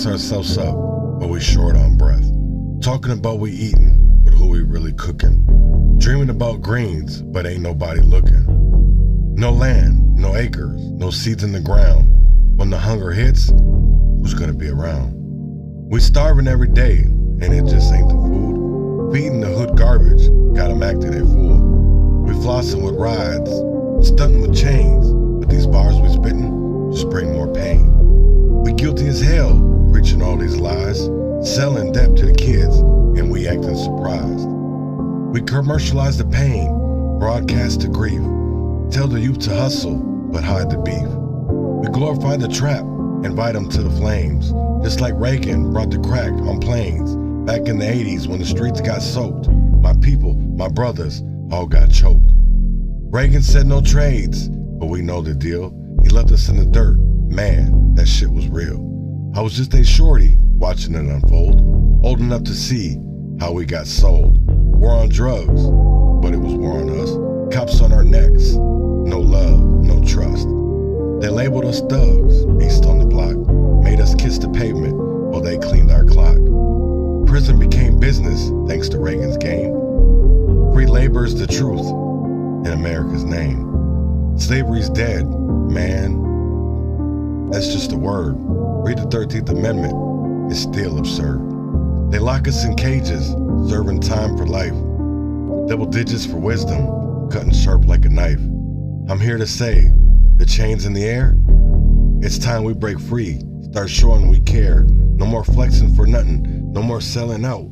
gas ourselves up, but we short on breath. Talking about we eating, but who we really cooking. Dreaming about greens, but ain't nobody looking. No land, no acres, no seeds in the ground. When the hunger hits, who's gonna be around? We starving every day, and it just ain't the food. Feeding the hood garbage, got 'em acting a fool. We flossing with rides, stunting with chains, but these bars we spitting just bring more pain. We guilty as hell, preaching all these lies, selling debt to the kids, and we acting surprised. We commercialize the pain, broadcast the grief, tell the youth to hustle, but hide the beef. We glorify the trap, invite them to the flames, just like Reagan brought the crack on planes. Back in the 80s when the streets got soaked, my people, my brothers, all got choked. Reagan said no trades, but we know the deal. He left us in the dirt, man, that shit was real. I was just a shorty watching it unfold, old enough to see how we got sold. War on drugs, but it was war on us. Cops on our necks, no love, no trust. They labeled us thugs, beast on the block, made us kiss the pavement while they cleaned our clock. Prison became business thanks to Reagan's game. Free labor's the truth in America's name. Slavery's dead, man. That's just a word. Read the 13th Amendment, it's still absurd. They lock us in cages, serving time for life. Double digits for wisdom, cutting sharp like a knife. I'm here to say, the chains in the air, it's time we break free, start showing we care. No more flexing for nothing, no more selling out.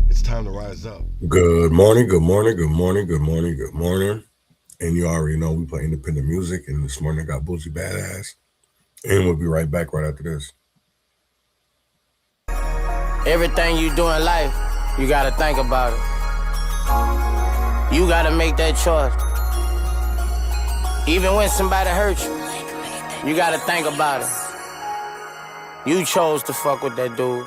It's time to rise up. Good morning, good morning, good morning, good morning, good morning. And you already know we play independent music, and this morning I got Boozy Badass. And we'll be right back right after this. Everything you do in life, you gotta think about it. You gotta make that choice. Even when somebody hurts you, you gotta think about it. You chose to fuck with that dude.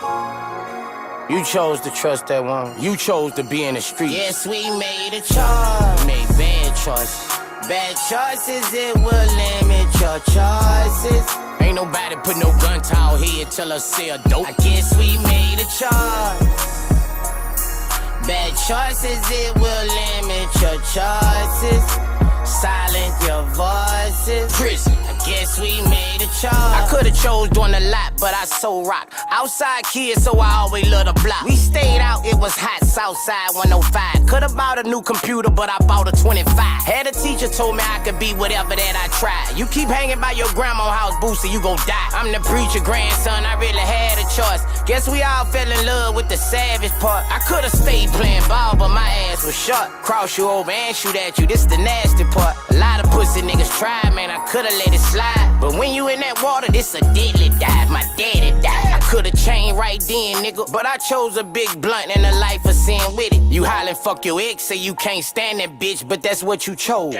You chose to trust that woman. You chose to be in the street. Yes, we made a choice. Made bad choices. Bad choices, it will limit your choices. Ain't nobody put no gun to our head till us sell dope. I guess we made a choice. Bad choices, it will limit your choices. Silent your voices. Prison. I guess we made a choice. I could've chose doing a lot, but I so rock. Outside kids, so I always love the block. We stayed out, it was hot, Southside 105. Could've bought a new computer, but I bought a 25. Had a teacher told me I could be whatever that I tried. You keep hanging by your grandma's house, Booster, you gon' die. I'm the preacher grandson, I really had a choice. Guess we all fell in love with the savage part. I could've stayed playing ball, but my ass was short. Cross you over and shoot at you, this the nasty part. A lot of pussy niggas tried, man, I could've let it slide. But when you in that water, this a deadly dive. My daddy died. I could've changed right then, nigga, but I chose a big blunt and a life of sin with it. You hollin' fuck your ex, say you can't stand that bitch, but that's what you chose.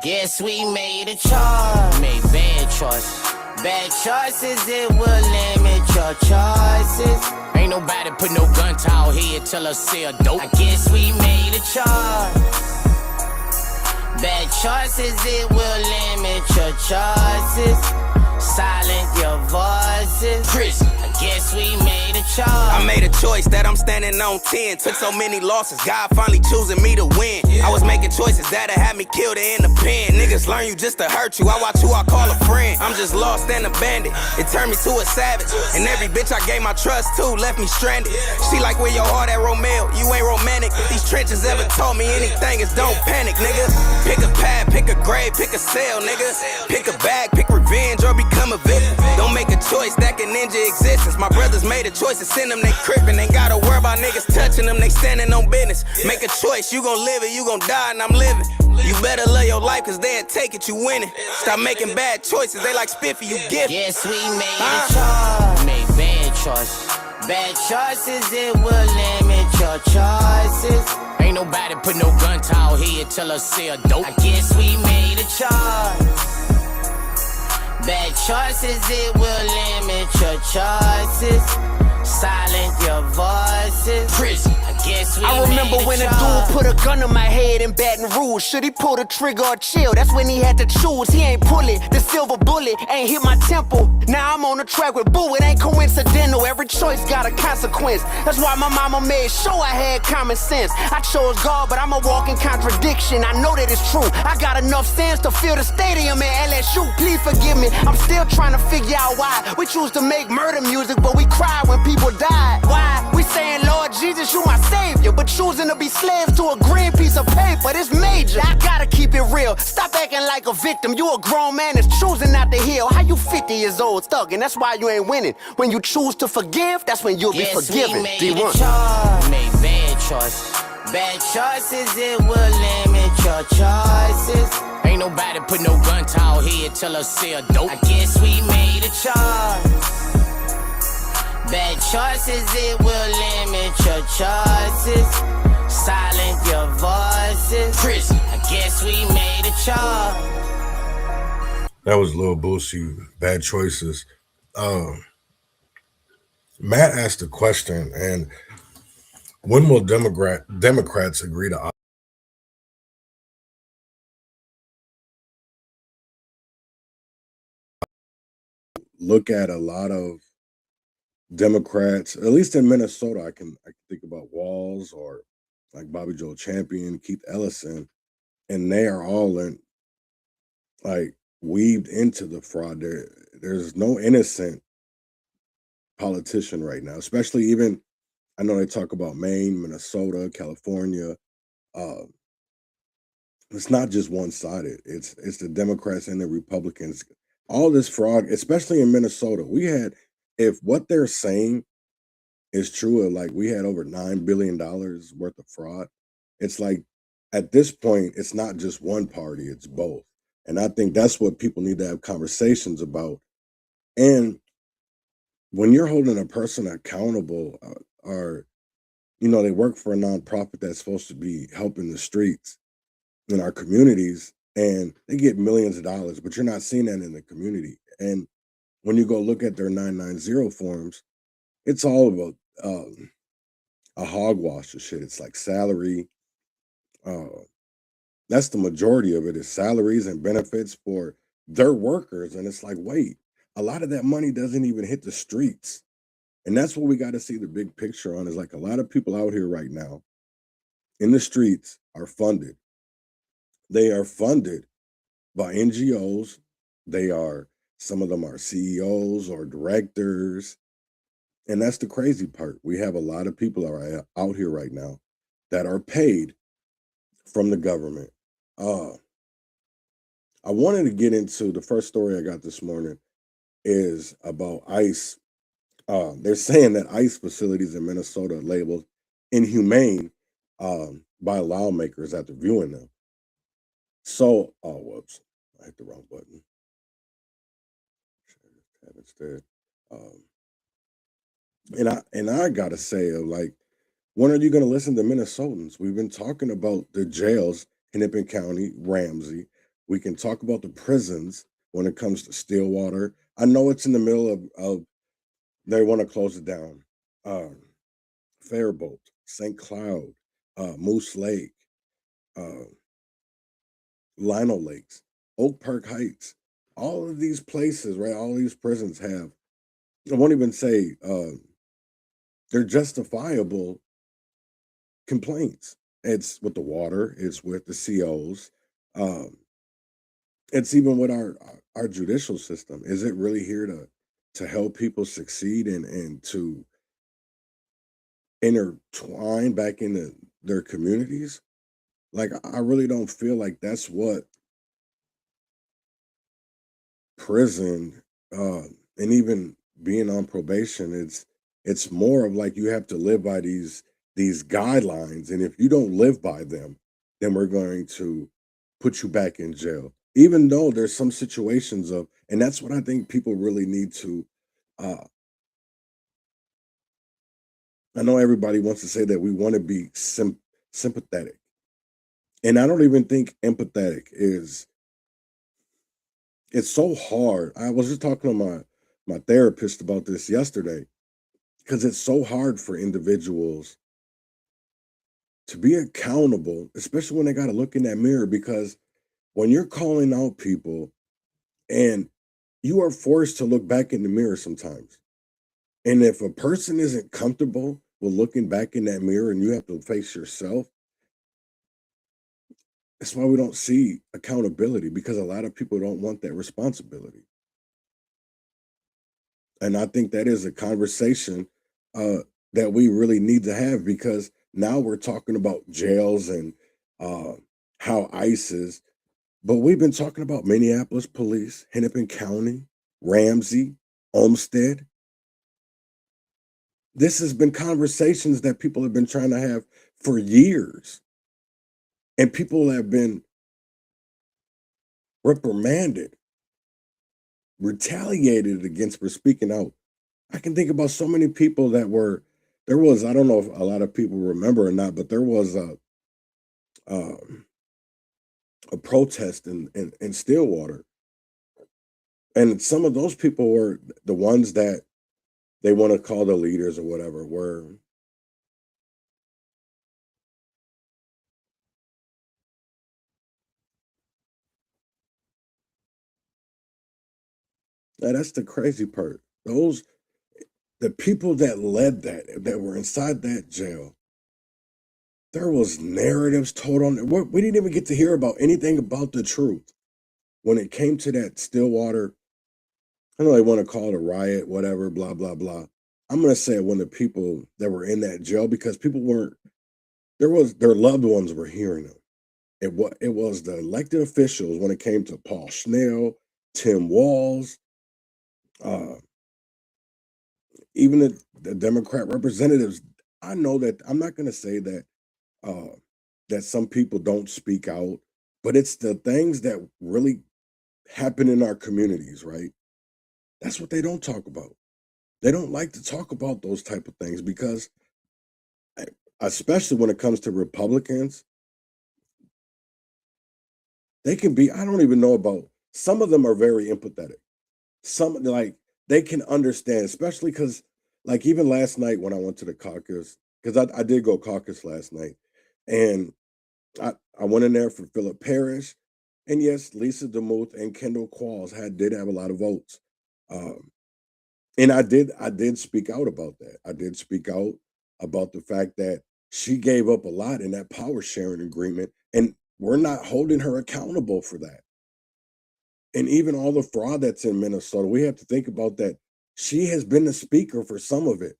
Guess we made a choice. Made bad choices. Bad choices, it will limit your choices. Ain't nobody put no gun to our head till us sell dope. I guess we made a choice. Bad choices, it will limit your choices. Silent your voices. Prison. I guess we made a choice. I made a choice that I'm standing on 10. Took so many losses, God finally choosing me to win. I was making choices that'd have me killed in the pen. Niggas learn you just to hurt you. I watch who I call a friend. I'm just lost and abandoned. It turned me to a savage. And every bitch I gave my trust to left me stranded. She like where your heart at, Romeo. You ain't romantic. If these trenches ever taught me anything, it's don't panic, nigga. Pick a path, pick a grave, pick a cell, nigga. Pick a bag, pick revenge, or become a victim. Don't make a choice that can end your existence. My brothers made a choice to send them, they crippin'. Ain't gotta worry about niggas touching them, they standing on business. Make a choice, you gon' live it, you gon' die, and I'm living. You better love your life, cause they'll take it, you winning. Stop making bad choices, they like Spiffy, you get it. Yes, we made a choice. Made bad choices. Bad choices, it will limit your choices. Ain't nobody put no gun to our head till us sell dope. I guess we made a choice. Bad choices, it will limit your choices. Silent your voices. Prison. I guess guess we I remember made a when a charge. dude put a gun on my head in Baton Rouge. Should he pull the trigger or chill? That's when he had to choose. He ain't pull it. The silver bullet ain't hit my temple. Now I'm on the track with Boo. It ain't coincidental. Every choice got a consequence. That's why my mama made sure I had common sense. I chose God, but I'm a walking contradiction. I know that it's true. I got enough sense to fill the stadium in LSU. Please forgive me. I'm still trying to figure out why we choose to make murder music, but we cry when people die. Why? We saying, Lord Jesus, you my savior, but choosing to be slaves to a green piece of paper, this major. I gotta keep it real. Stop acting like a victim. You a grown man that's choosing not to heal. How you 50 years old stuck, and that's why you ain't winning. When you choose to forgive, that's when you'll be forgiven. D1. Made bad choices. Bad choices, it will limit your choices. Ain't nobody put no gun to our head till us sell dope. I guess we made a choice. Bad choices, it will limit your choices. Silent your voices. Chris, I guess we made a choice. That was Lil Boosie, Bad Choices. Matt asked a question, and when will Democrats agree to look at a lot of Democrats, at least in Minnesota? I can think about Walls or like Bobby Joe Champion, Keith Ellison, and they are all like weaved into the fraud. There's no innocent politician right now, especially even I know they talk about Maine, Minnesota, California. Uh, it's not just one-sided. It's the Democrats and the Republicans. All this fraud, especially in Minnesota. If what they're saying is true, like we had over $9 billion worth of fraud, it's like at this point, it's not just one party, it's both. And I think that's what people need to have conversations about. And when you're holding a person accountable, or they work for a nonprofit that's supposed to be helping the streets in our communities, and they get millions of dollars, but you're not seeing that in the community. And when you go look at their 990 forms, it's all about a hogwash of shit. It's like salary. That's the majority of it, is salaries and benefits for their workers. And it's like, wait, a lot of that money doesn't even hit the streets. And that's what we got to see the big picture on, is like a lot of people out here right now in the streets are funded. They are funded by NGOs. Some of them are CEOs or directors. And that's the crazy part. We have a lot of people out here right now that are paid from the government. I wanted to get into the first story I got this morning is about ICE. They're saying that ICE facilities in Minnesota are labeled inhumane by lawmakers after viewing them. So, whoops, I hit the wrong button. Instead, and I gotta say, like, when are you gonna listen to Minnesotans? We've been talking about the jails, Hennepin County, Ramsey. We can talk about the prisons when it comes to Stillwater. I know it's in the middle of they want to close it down. Faribault, St. Cloud, Moose Lake, Lino Lakes, Oak Park Heights. All of these places, right? All these prisons have, I won't even say they're justifiable complaints. It's with the water, it's with the COs, it's even with our judicial system. Is it really here to help people succeed and to intertwine back into their communities? Like, I really don't feel like that's what prison, and even being on probation, it's more of like you have to live by these guidelines, and if you don't live by them, then we're going to put you back in jail. Even though there's some situations and that's what I think people really need to. Uh, I know everybody wants to say that we want to be sympathetic, and I don't even think empathetic is. It's so hard. I was just talking to my therapist about this yesterday, because it's so hard for individuals to be accountable, especially when they got to look in that mirror, because when you're calling out people and you are forced to look back in the mirror sometimes. And if a person isn't comfortable with looking back in that mirror and you have to face yourself, that's why we don't see accountability, because a lot of people don't want that responsibility. And I think that is a conversation uh, that we really need to have, because now we're talking about jails and uh, how ICE is, but we've been talking about Minneapolis police, Hennepin County, Ramsey, Olmsted. This has been conversations that people have been trying to have for years, and people have been reprimanded, retaliated against for speaking out. I can think about so many people that were there was, I don't know if a lot of people remember or not, but there was um, a protest in Stillwater, and some of those people were the ones that they want to call the leaders or whatever. Were that's the crazy part. Those the people that led that were inside that jail. There was narratives told on it. We didn't even get to hear about anything about the truth when it came to that Stillwater. I know they want to call it a riot, whatever, blah blah blah. I'm gonna say when the people that were in that jail, because people weren't there was their loved ones were hearing them. It was the elected officials when it came to Paul Schnell, Tim Walz, uh, even the Democrat representatives. I know that I'm not gonna say uh, that some people don't speak out, but it's the things that really happen in our communities, right? That's what they don't talk about. They don't like to talk about those type of things because, eh, especially when it comes to Republicans, they can be. I don't even know about. Some of them are very empathetic. Some like they can understand, especially because, like even last night when I went to the caucus, because I did go caucus last night, and I went in there for Philip Parrish, and yes, Lisa DeMuth and Kendall Qualls did have a lot of votes, um, and I did speak out about that. I did speak out about the fact that she gave up a lot in that power sharing agreement, and we're not holding her accountable for that. And even all the fraud that's in Minnesota, we have to think about that. She has been the speaker for some of it,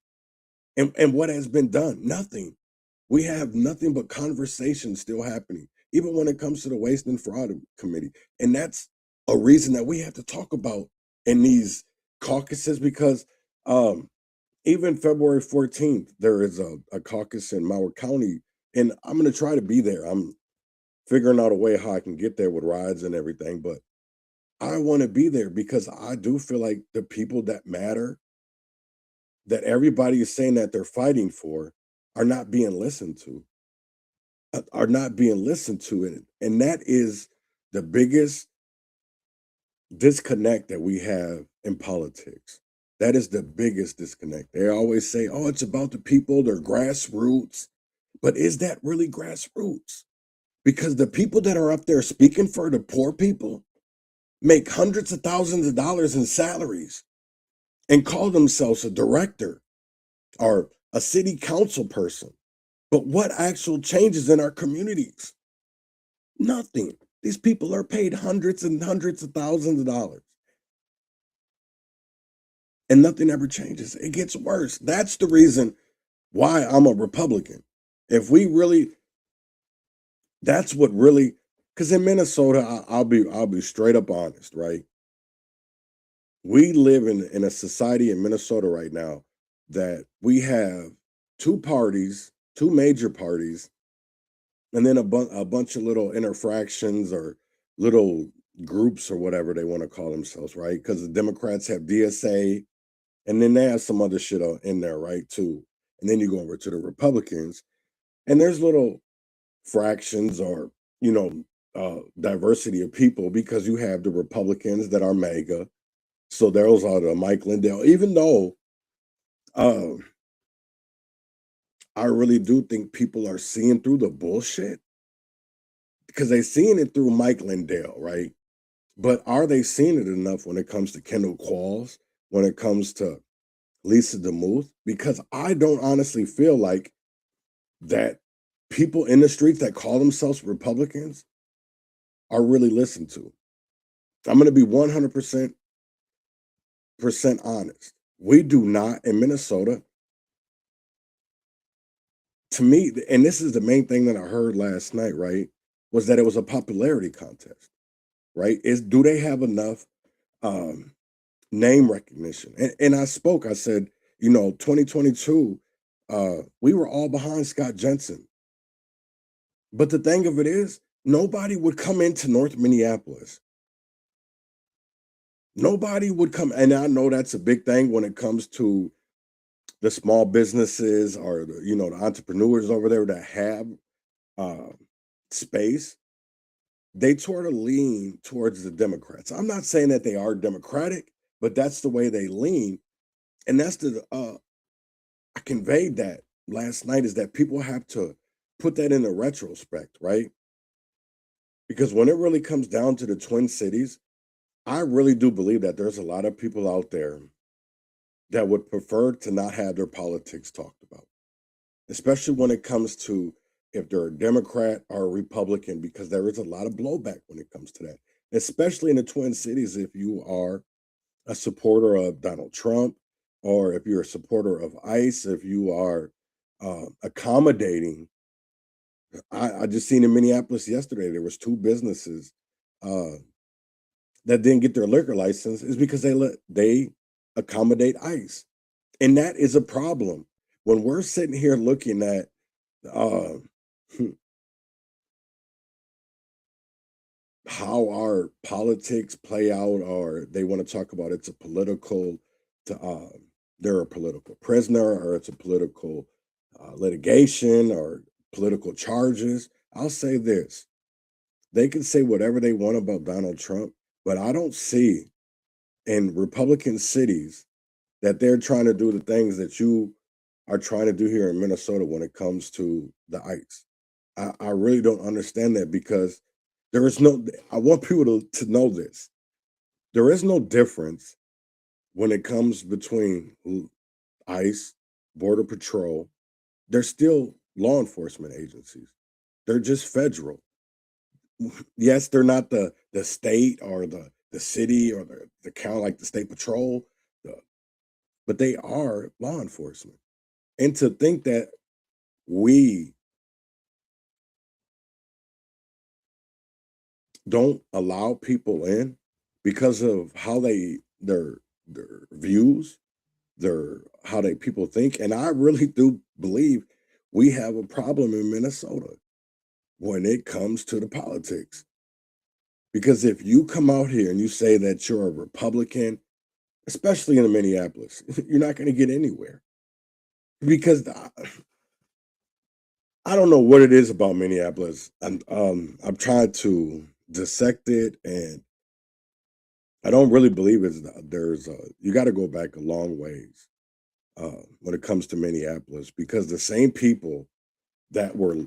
and what has been done? Nothing. We have nothing but conversations still happening, even when it comes to the Waste and Fraud Committee. And that's a reason that we have to talk about in these caucuses, because um, even February 14th, there is a caucus in Mower County, and I'm going to try to be there. I'm figuring out a way how I can get there with rides and everything, but I want to be there because I do feel like the people that matter, that everybody is saying that they're fighting for, are not being listened to. Are not being listened to, and that is the biggest disconnect that we have in politics. That is the biggest disconnect. They always say, "Oh, it's about the people, they're grassroots," but is that really grassroots? Because the people that are up there speaking for the poor people make hundreds of thousands of dollars in salaries and call themselves a director or a city council person. But what actual changes in our communities? Nothing. These people are paid hundreds and hundreds of thousands of dollars, and nothing ever changes. It gets worse. That's the reason why I'm a Republican. If we really, that's what really, because in Minnesota, I'll be straight up honest, right? We live in a society in Minnesota right now that we have two parties, two major parties, and then a bunch of little interfractions or little groups or whatever they want to call themselves, right? Because the Democrats have DSA, and then they have some other shit in there, right, too. And then you go over to the Republicans, and there's little fractions or diversity of people, because you have the Republicans that are MAGA. So those are the Mike Lindell. Even though uh, I really do think people are seeing through the bullshit because they're seeing it through Mike Lindell, right? But are they seeing it enough when it comes to Kendall Qualls, when it comes to Lisa DeMuth? Because I don't honestly feel like that people in the streets that call themselves Republicans are really listened to. I'm going to be 100% honest. We do not in Minnesota. To me, and this is the main thing that I heard last night, right, was that it was a popularity contest, right? Do they have enough um, name recognition? And I said, 2022, we were all behind Scott Jensen. But the thing of it is, nobody would come into North Minneapolis. Nobody would come, and I know that's a big thing when it comes to the small businesses or the entrepreneurs over there that have space. They sort of lean towards the Democrats. I'm not saying that they are Democratic, but that's the way they lean, and that's I conveyed that last night, is that people have to put that in the retrospect, right? Because when it really comes down to the Twin Cities, I really do believe that there's a lot of people out there that would prefer to not have their politics talked about, especially when it comes to if they're a Democrat or a Republican, because there is a lot of blowback when it comes to that, especially in the Twin Cities. If you are a supporter of Donald Trump, or if you're a supporter of ICE, if you are accommodating. I just seen in Minneapolis yesterday, there was two businesses uh, that didn't get their liquor license is because they accommodate ICE. And that is a problem. When we're sitting here looking at uh, how our politics play out, or they want to talk about they're a political prisoner, or it's a political litigation or political charges. I'll say this: they can say whatever they want about Donald Trump, but I don't see in Republican cities that they're trying to do the things that you are trying to do here in Minnesota when it comes to the ICE. I really don't understand that, because there is no, I want people to know this. There is no difference when it comes between ICE, Border Patrol. They're still law enforcement agencies. They're just federal. Yes, they're not the state or the city or the county, like the state patrol, but they are law enforcement. And to think that we don't allow people in because of how their views, their how they people think, and I really do believe we have a problem in Minnesota when it comes to the politics. Because if you come out here and you say that you're a Republican, especially in Minneapolis, you're not going to get anywhere. Because I don't know what it is about Minneapolis. I'm trying to dissect it, and I don't really believe you got to go back a long ways when it comes to Minneapolis, because the same people that were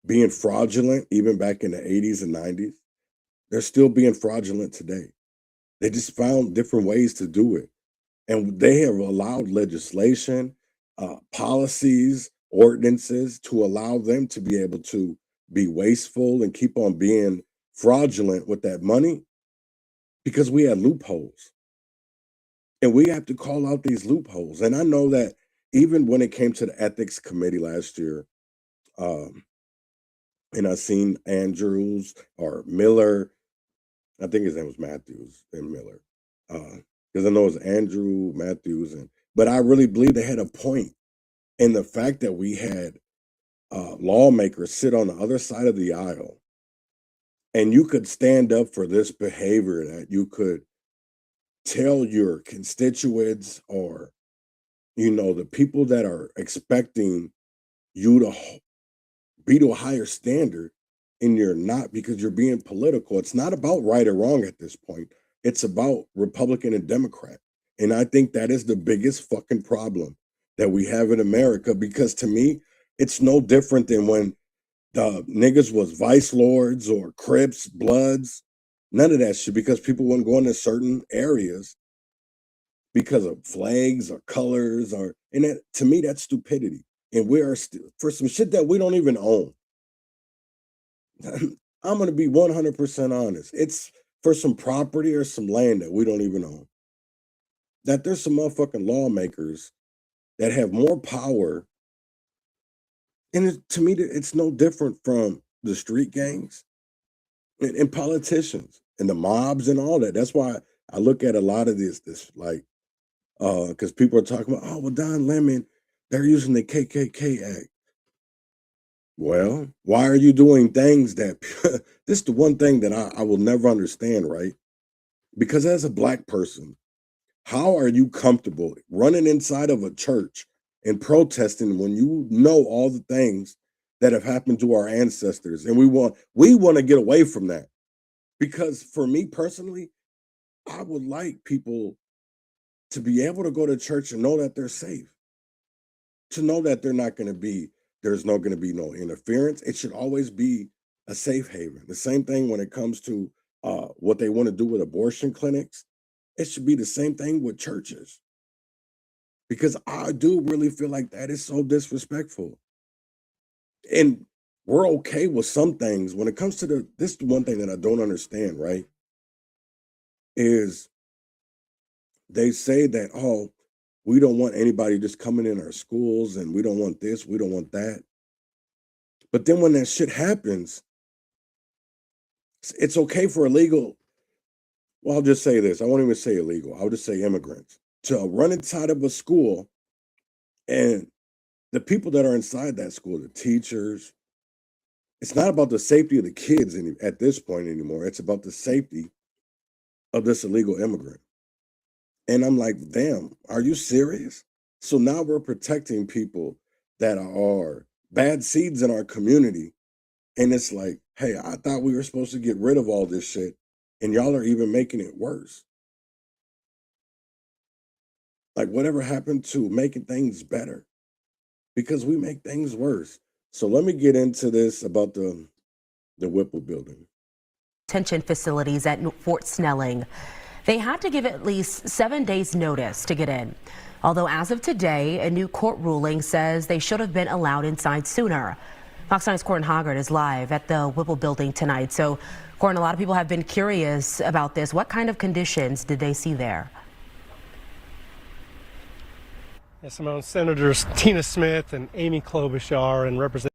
being fraudulent even back in the 80s and 90s, they're still being fraudulent today. They just found different ways to do it. And they have allowed legislation, policies, ordinances to allow them to be able to be wasteful and keep on being fraudulent with that money, because we had loopholes. And we have to call out these loopholes. And I know that even when it came to the ethics committee last year, um, and I seen Andrews or Miller, I think his name was Matthews and Miller, because I know it's Andrew Matthews, but I really believe they had a point in the fact that we had lawmakers sit on the other side of the aisle, and you could stand up for this behavior, that you could tell your constituents, or the people that are expecting you to be to a higher standard, and you're not, because you're being political. It's not about right or wrong at this point. It's about Republican and Democrat. And I think that is the biggest fucking problem that we have in America, because to me, it's no different than when the niggas was vice lords or Crips, Bloods, none of that shit, because people wouldn't go into certain areas because of flags or colors, and that, to me, that's stupidity. And we are still, for some shit that we don't even own. I'm going to be 100% honest. It's for some property or some land that we don't even own. That there's some motherfucking lawmakers that have more power. And to me, it's no different from the street gangs and politicians and the mobs and all that. That's why I look at a lot of this like, because people are talking about, oh, well, Don Lemon, they're using the KKK Act. Well, why are you doing things that, this is the one thing that I will never understand, right? Because as a Black person, how are you comfortable running inside of a church and protesting when you know all the things that have happened to our ancestors? And we want to get away from that. Because for me personally, I would like people to be able to go to church and know that they're safe, to know that there's not going to be no interference. It should always be a safe haven. The same thing when it comes to what they want to do with abortion clinics. It should be the same thing with churches. Because I do really feel like that is so disrespectful. And we're okay with some things. When it comes to this is the one thing that I don't understand, right? Is they say that, oh, we don't want anybody just coming in our schools, and we don't want this, we don't want that. But then when that shit happens, it's okay for illegal, well, I'll just say this. I won't even say illegal. I'll just say immigrants to run inside of a school, and the people that are inside that school, the teachers, it's not about the safety of the kids at this point anymore. It's about the safety of this illegal immigrant. And I'm like, damn, are you serious? So now we're protecting people that are bad seeds in our community. And it's like, hey, I thought we were supposed to get rid of all this shit, and y'all are even making it worse. Like, whatever happened to making things better? Because we make things worse. So let me get into this about the Whipple Building. Detention facilities at Fort Snelling. They had to give at least 7 days notice to get in. Although as of today, a new court ruling says they should have been allowed inside sooner. Fox 9's Corin Hoggard is live at the Whipple Building tonight. So, Corin, a lot of people have been curious about this. What kind of conditions did they see there? Yes, Simone, Senators Tina Smith and Amy Klobuchar and Representative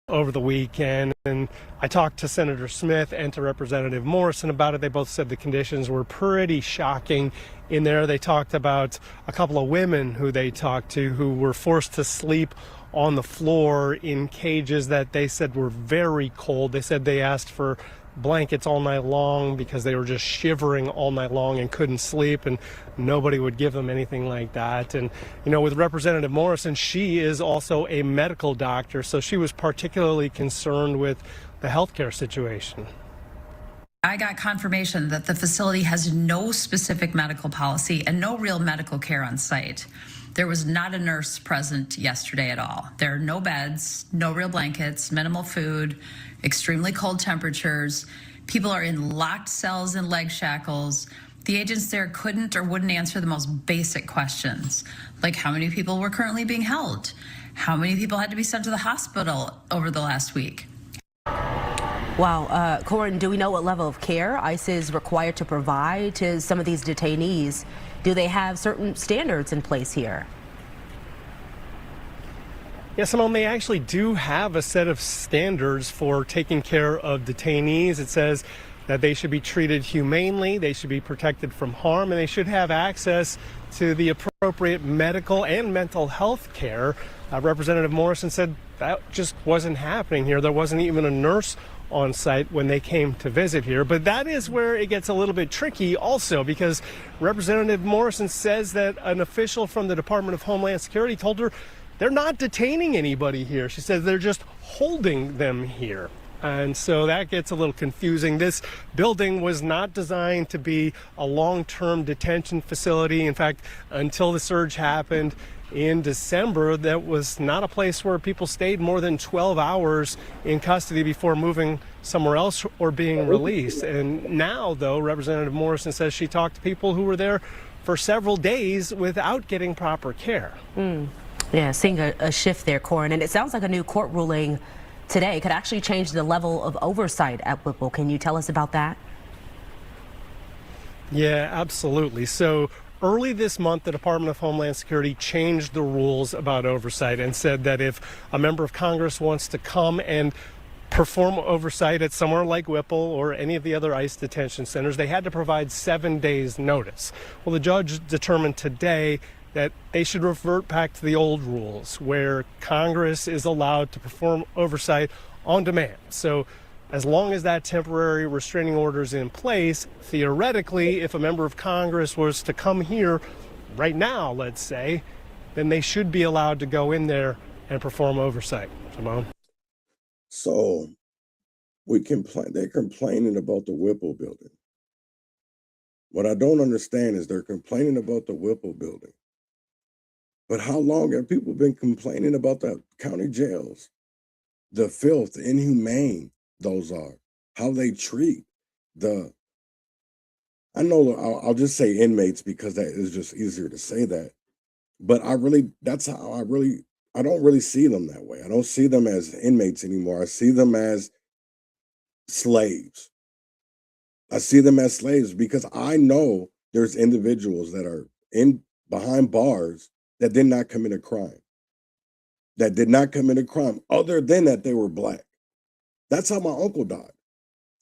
over the weekend, and I talked to Senator Smith and to Representative Morrison about it. They both said the conditions were pretty shocking in there. They talked about a couple of women who they talked to who were forced to sleep on the floor in cages that they said were very cold. They said they asked for blankets all night long because they were just shivering all night long and couldn't sleep, and nobody would give them anything like that. And you know, with Representative Morrison, she is also a medical doctor, so she was particularly concerned with the healthcare situation. I got confirmation that the facility has no specific medical policy and no real medical care on site. There was not a nurse present yesterday at all. There are no beds, no real blankets, minimal food, extremely cold temperatures. People are in locked cells and leg shackles. The agents there couldn't or wouldn't answer the most basic questions, like how many people were currently being held, how many people had to be sent to the hospital over the last week. Wow, Corin, do we know what level of care ICE is required to provide to some of these detainees? Do they have certain standards in place here? Yes, Simone, they actually do have a set of standards for taking care of detainees. It says that they should be treated humanely, they should be protected from harm, and they should have access to the appropriate medical and mental health care. Representative Morrison said that just wasn't happening here. There wasn't even a nurse on site when they came to visit here. But that is where it gets a little bit tricky also, because Representative Morrison says that an official from the Department of Homeland Security told her they're not detaining anybody here. She says they're just holding them here. And so that gets a little confusing. This building was not designed to be a long-term detention facility. In fact, until the surge happened in December, that was not a place where people stayed more than 12 hours in custody before moving somewhere else or being released. And now, though, Representative Morrison says she talked to people who were there for several days without getting proper care. Yeah, seeing a shift there, Corin. And it sounds like a new court ruling today could actually change the level of oversight at Whipple. Can you tell us about that? Yeah, absolutely. So early this month, the Department of Homeland Security changed the rules about oversight and said that if a member of Congress wants to come and perform oversight at somewhere like Whipple or any of the other ICE detention centers, they had to provide 7 days notice. Well, the judge determined today that they should revert back to the old rules where Congress is allowed to perform oversight on demand. So as long as that temporary restraining order is in place, theoretically, if a member of Congress was to come here right now, let's say, then they should be allowed to go in there and perform oversight. Simone? So they're complaining about the Whipple building. What I don't understand is they're complaining about the Whipple building. But how long have people been complaining about the county jails? The filth, the inhumane those are, how they treat I know I'll just say inmates because that is just easier to say that. But I don't really see them that way. I don't see them as inmates anymore. I see them as slaves. I see them as slaves because I know there's individuals that are behind bars that did not commit a crime. Other than that they were Black. That's how my uncle died.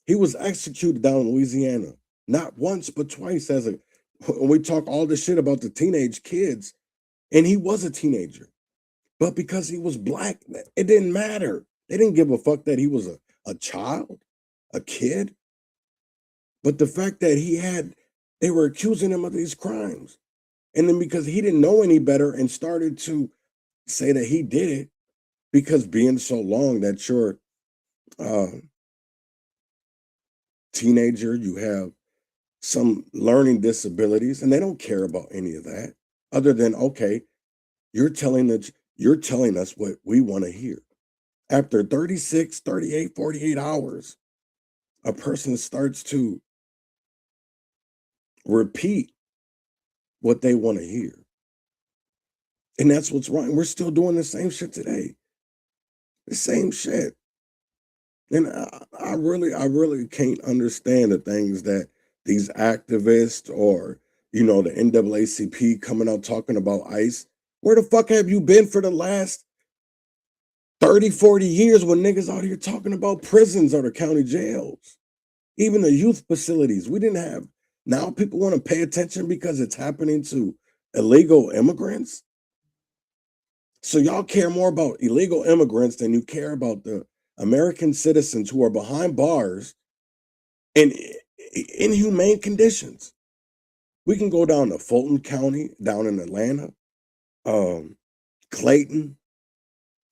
He was executed down in Louisiana, not once but twice. When we talk all this shit about the teenage kids, and he was a teenager, but because he was Black, it didn't matter. They didn't give a fuck that he was a child, a kid. But the fact that they were accusing him of these crimes. And then because he didn't know any better and started to say that he did it because being so long that you're teenager, you have some learning disabilities, and they don't care about any of that other than, okay, you're telling us what we want to hear. After 36, 38, 48 hours, a person starts to repeat what they want to hear. And that's what's wrong. We're still doing the same shit today. The same shit. And I really can't understand the things that these activists or, the NAACP coming out talking about ICE. Where the fuck have you been for the last 30, 40 years when niggas out here talking about prisons or the county jails? Even the youth facilities. We didn't have. Now people want to pay attention because it's happening to illegal immigrants. So y'all care more about illegal immigrants than you care about the American citizens who are behind bars in inhumane conditions. We can go down to Fulton County, down in Atlanta, Clayton.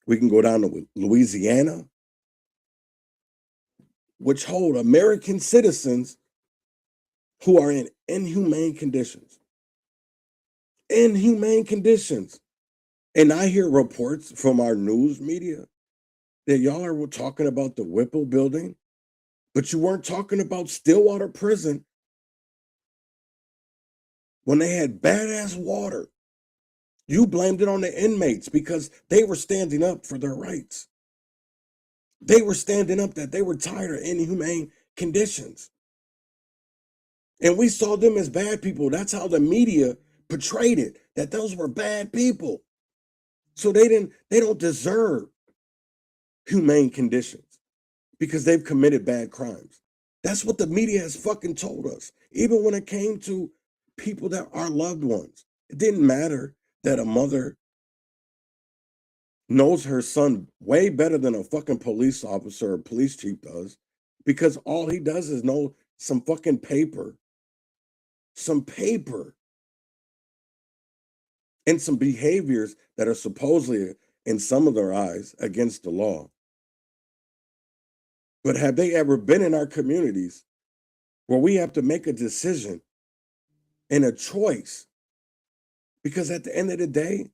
We can go down to Louisiana, which hold American citizens who are in inhumane conditions. Inhumane conditions. And I hear reports from our news media that y'all are talking about the Whipple building, but you weren't talking about Stillwater Prison when they had badass water. You blamed it on the inmates because they were standing up for their rights. They were standing up that they were tired of inhumane conditions. And we saw them as bad people. That's how the media portrayed it, that those were bad people. So they don't deserve humane conditions because they've committed bad crimes. That's what the media has fucking told us. Even when it came to people that are loved ones, it didn't matter that a mother knows her son way better than a fucking police officer or police chief does, because all he does is know some fucking paper, and some behaviors that are supposedly, in some of their eyes, against the law. But have they ever been in our communities where we have to make a decision and a choice? Because at the end of the day,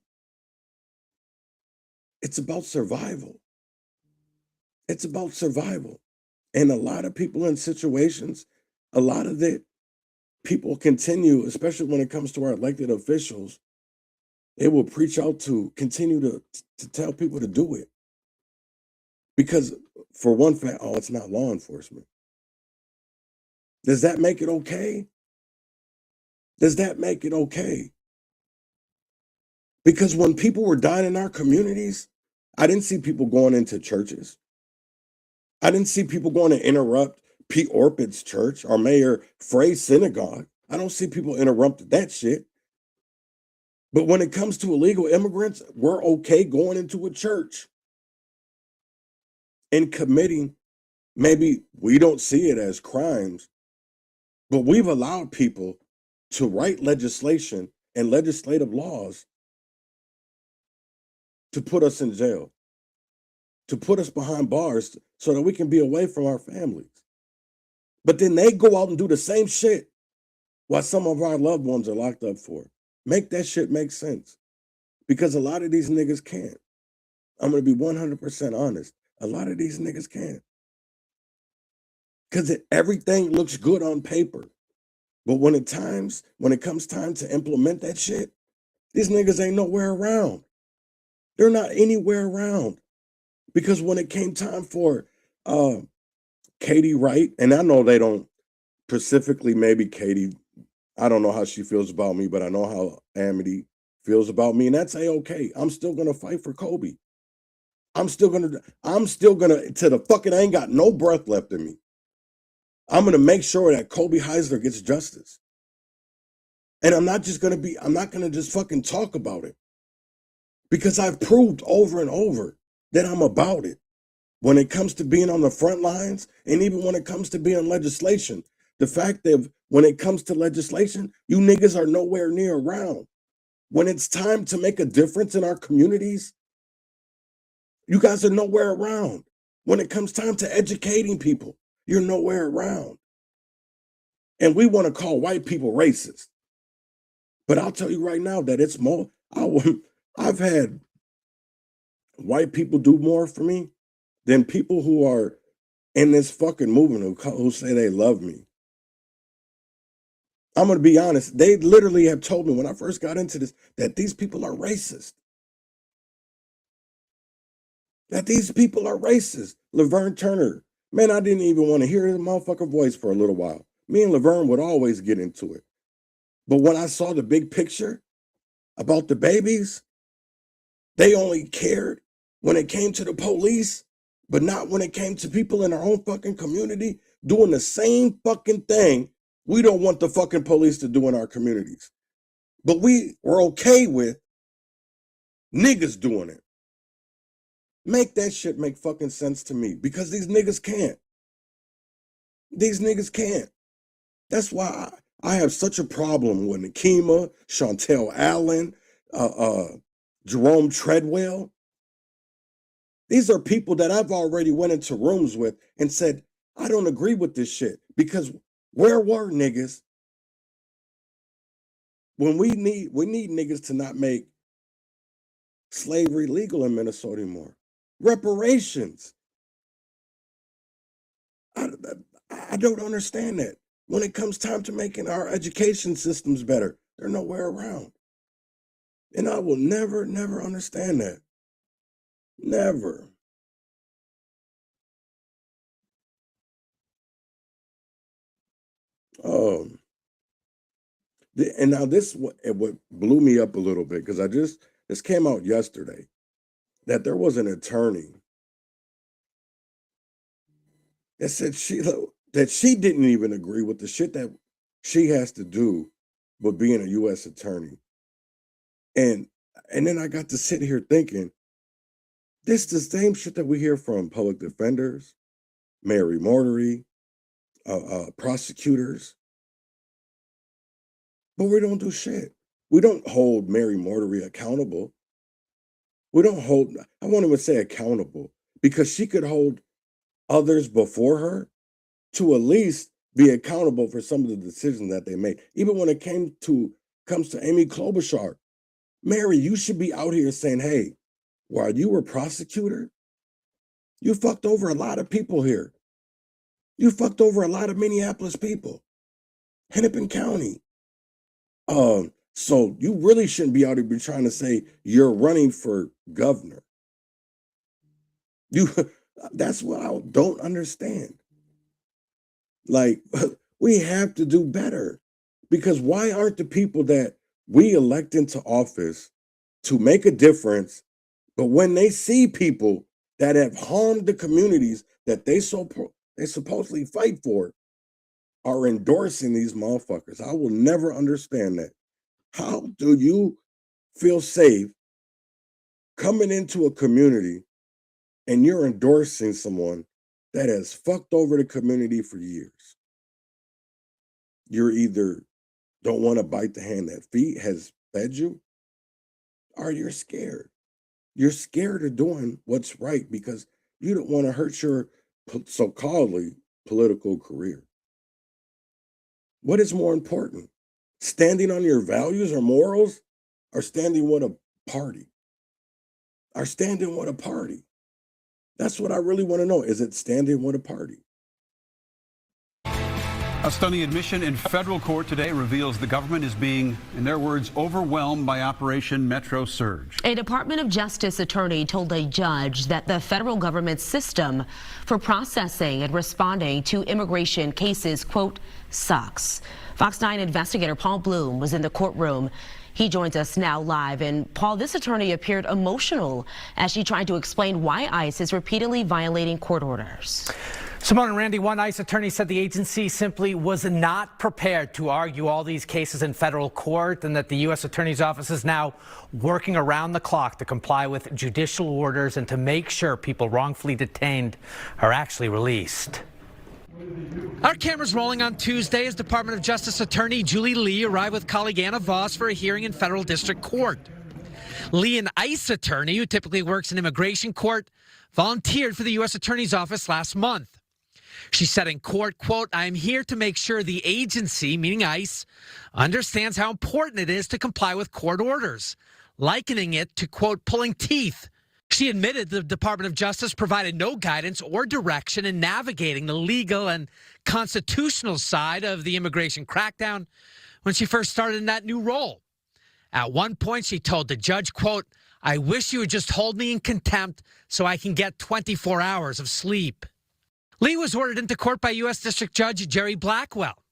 it's about survival. It's about survival. And a lot of people in situations, a lot of the people continue, especially when it comes to our elected officials, they will preach out to continue to tell people to do it. Because for one fact, oh, it's not law enforcement. Does that make it okay? Does that make it okay? Because when people were dying in our communities, I didn't see people going into churches. I didn't see people going to interrupt Pete Orpid's church or Mayor Frey's synagogue. I don't see people interrupt that shit. But when it comes to illegal immigrants, we're okay going into a church and committing, maybe we don't see it as crimes, but we've allowed people to write legislation and legislative laws to put us in jail, to put us behind bars so that we can be away from our families. But then they go out and do the same shit while some of our loved ones are locked up for it. Make that shit make sense. Because a lot of these niggas can't. I'm going to be 100% honest. A lot of these niggas can't. Because everything looks good on paper. But when it comes time to implement that shit, these niggas ain't nowhere around. They're not anywhere around. Because when it came time for Katie Wright, and I know they don't specifically, maybe Katie, I don't know how she feels about me, but I know how Amity feels about me, and that's A-okay. I'm still gonna fight for Kobe. I'm still gonna, till the fucking I ain't got no breath left in me. I'm gonna make sure that Kobe Heisler gets justice. And I'm not gonna just fucking talk about it. Because I've proved over and over that I'm about it. When it comes to being on the front lines, and even when it comes to being legislation, the fact that when it comes to legislation, you niggas are nowhere near around. When it's time to make a difference in our communities, you guys are nowhere around. When it comes time to educating people, you're nowhere around. And we want to call white people racist. But I'll tell you right now that it's more, I've had white people do more for me than people who are in this fucking movement who say they love me. I'm going to be honest. They literally have told me when I first got into this that these people are racist. That these people are racist. Laverne Turner. Man, I didn't even want to hear his motherfucking voice for a little while. Me and Laverne would always get into it. But when I saw the big picture about the babies, they only cared when it came to the police, but not when it came to people in our own fucking community doing the same fucking thing we don't want the fucking police to do in our communities. But we were okay with niggas doing it. Make that shit make fucking sense to me, because these niggas can't. These niggas can't. That's why I have such a problem with Nakima, Chantel Allen, Jerome Treadwell. These are people that I've already went into rooms with and said, I don't agree with this shit. Because where were niggas when we need niggas to not make slavery legal in Minnesota anymore? Reparations. I don't understand that. When it comes time to making our education systems better, they're nowhere around. And I will never understand that. Never. And now this what blew me up a little bit, because this came out yesterday, that there was an attorney that said she didn't even agree with the shit that she has to do with being a U.S. attorney. And then I got to sit here thinking, this is the same shit that we hear from public defenders, Mary Mortery, prosecutors. But we don't do shit. We don't hold Mary Mortery accountable. I won't even say accountable, because she could hold others before her to at least be accountable for some of the decisions that they made. Even when it comes to Amy Klobuchar, Mary, you should be out here saying, hey, while you were prosecutor, you fucked over a lot of people here. You fucked over a lot of Minneapolis people, Hennepin County. So you really shouldn't be out here trying to say you're running for governor. That's what I don't understand. Like, we have to do better, because why aren't the people that we elect into office to make a difference, but when they see people that have harmed the communities that they supposedly fight for are endorsing these motherfuckers? I will never understand that. How do you feel safe coming into a community and you're endorsing someone that has fucked over the community for years? You're either don't want to bite the hand that has fed you, or you're scared. You're scared of doing what's right because you don't want to hurt your so-called political career. What is more important? Standing on your values or morals, or standing with a party? Or standing with a party? That's what I really want to know. Is it standing with a party? A stunning admission in federal court today reveals the government is being, in their words, overwhelmed by Operation Metro Surge. A Department of Justice attorney told a judge that the federal government's system for processing and responding to immigration cases, quote, sucks. Fox 9 investigator Paul Bloom was in the courtroom. He joins us now live. And Paul, this attorney appeared emotional as she tried to explain why ICE is repeatedly violating court orders. Simone and Randy, one ICE attorney said the agency simply was not prepared to argue all these cases in federal court, and that the U.S. Attorney's Office is now working around the clock to comply with judicial orders and to make sure people wrongfully detained are actually released. Our cameras rolling on Tuesday as Department of Justice attorney Julie Lee arrived with colleague Anna Voss for a hearing in federal district court. Lee, an ICE attorney who typically works in immigration court, volunteered for the U.S. Attorney's Office last month. She said in court, quote, "I am here to make sure the agency," meaning ICE, "understands how important it is to comply with court orders," likening it to, quote, "pulling teeth." She admitted the Department of Justice provided no guidance or direction in navigating the legal and constitutional side of the immigration crackdown when she first started in that new role. At one point, she told the judge, quote, "I wish you would just hold me in contempt so I can get 24 hours of sleep." Lee was ordered into court by U.S. District Judge Jerry Blackwell.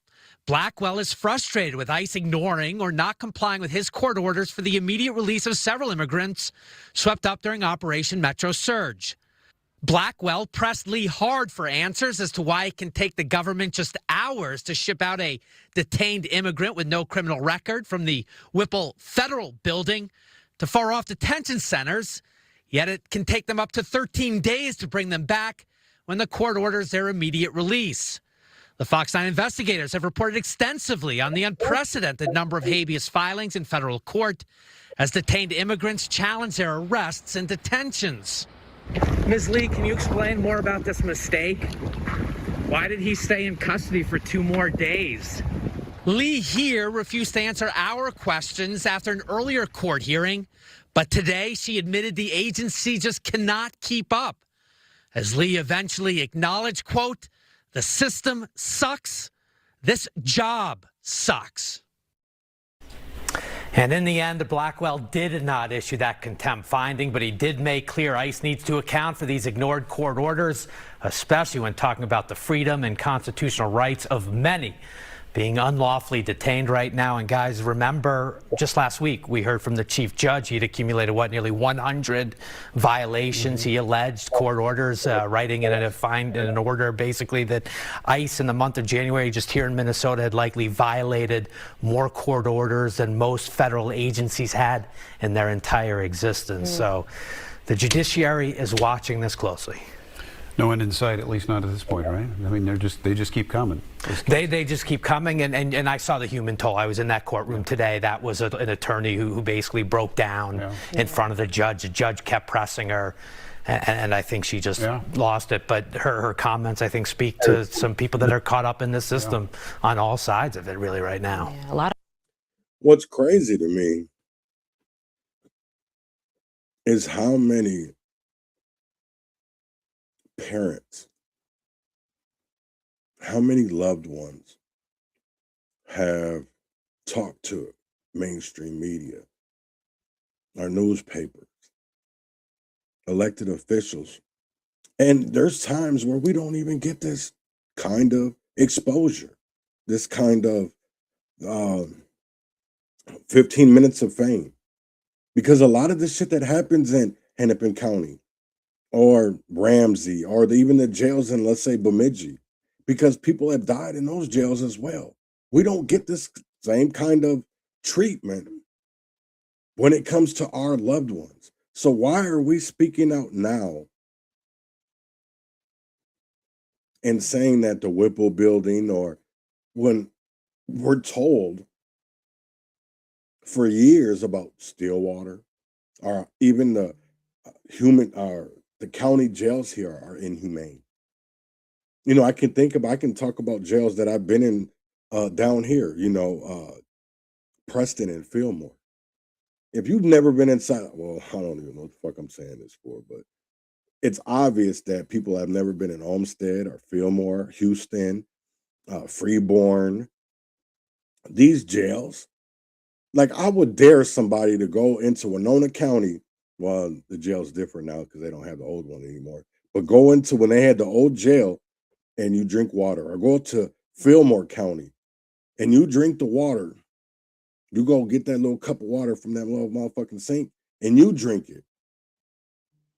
Blackwell is frustrated with ICE ignoring or not complying with his court orders for the immediate release of several immigrants swept up during Operation Metro Surge. Blackwell pressed Lee hard for answers as to why it can take the government just hours to ship out a detained immigrant with no criminal record from the Whipple Building to far-off detention centers, yet it can take them up to 13 days to bring them back when the court orders their immediate release. The Fox 9 investigators have reported extensively on the unprecedented number of habeas filings in federal court as detained immigrants challenge their arrests and detentions. Ms. Lee, can you explain more about this mistake? Why did he stay in custody for 2 more days? Lee here refused to answer our questions after an earlier court hearing, but today she admitted the agency just cannot keep up. As Lee eventually acknowledged, quote, "The system sucks. This job sucks." And in the end, Blackwell did not issue that contempt finding, but he did make clear ICE needs to account for these ignored court orders, especially when talking about the freedom and constitutional rights of many being unlawfully detained right now. And guys, remember, just last week, we heard from the chief judge. He'd accumulated, nearly 100 violations. He alleged court orders, writing in an order, basically, that ICE in the month of January, just here in Minnesota, had likely violated more court orders than most federal agencies had in their entire existence. So the judiciary is watching this closely. No end in sight, at least not at this point, right? I mean, they just keep coming. They just keep coming, and I saw the human toll. I was in that courtroom today. That was an attorney who basically broke down in front of the judge. The judge kept pressing her. And I think she just lost it. But her comments, I think, speak to some people that are caught up in this system on all sides of it, really, right now. Yeah, a lot of What's crazy to me is how many parents, how many loved ones have talked to mainstream media, our newspapers, elected officials. And there's times where we don't even get this kind of exposure, this kind of 15 minutes of fame. Because a lot of the shit that happens in Hennepin County or Ramsey or even the jails in, let's say, Bemidji, because people have died in those jails as well. We don't get this same kind of treatment when it comes to our loved ones. So why are we speaking out now and saying that the Whipple Building, or when we're told for years about Stillwater, or even the the county jails here are inhumane. You know, I can talk about jails that I've been in down here, Preston and Fillmore. If you've never been inside, well, I don't even know what the fuck I'm saying this for, but it's obvious that people have never been in Olmsted or Fillmore, Houston, Freeborn. These jails, like, I would dare somebody to go into Winona County. Well, the jail's different now because they don't have the old one anymore. But go into when they had the old jail and you drink water, or go to Fillmore County and you drink the water. You go get that little cup of water from that little motherfucking sink and you drink it.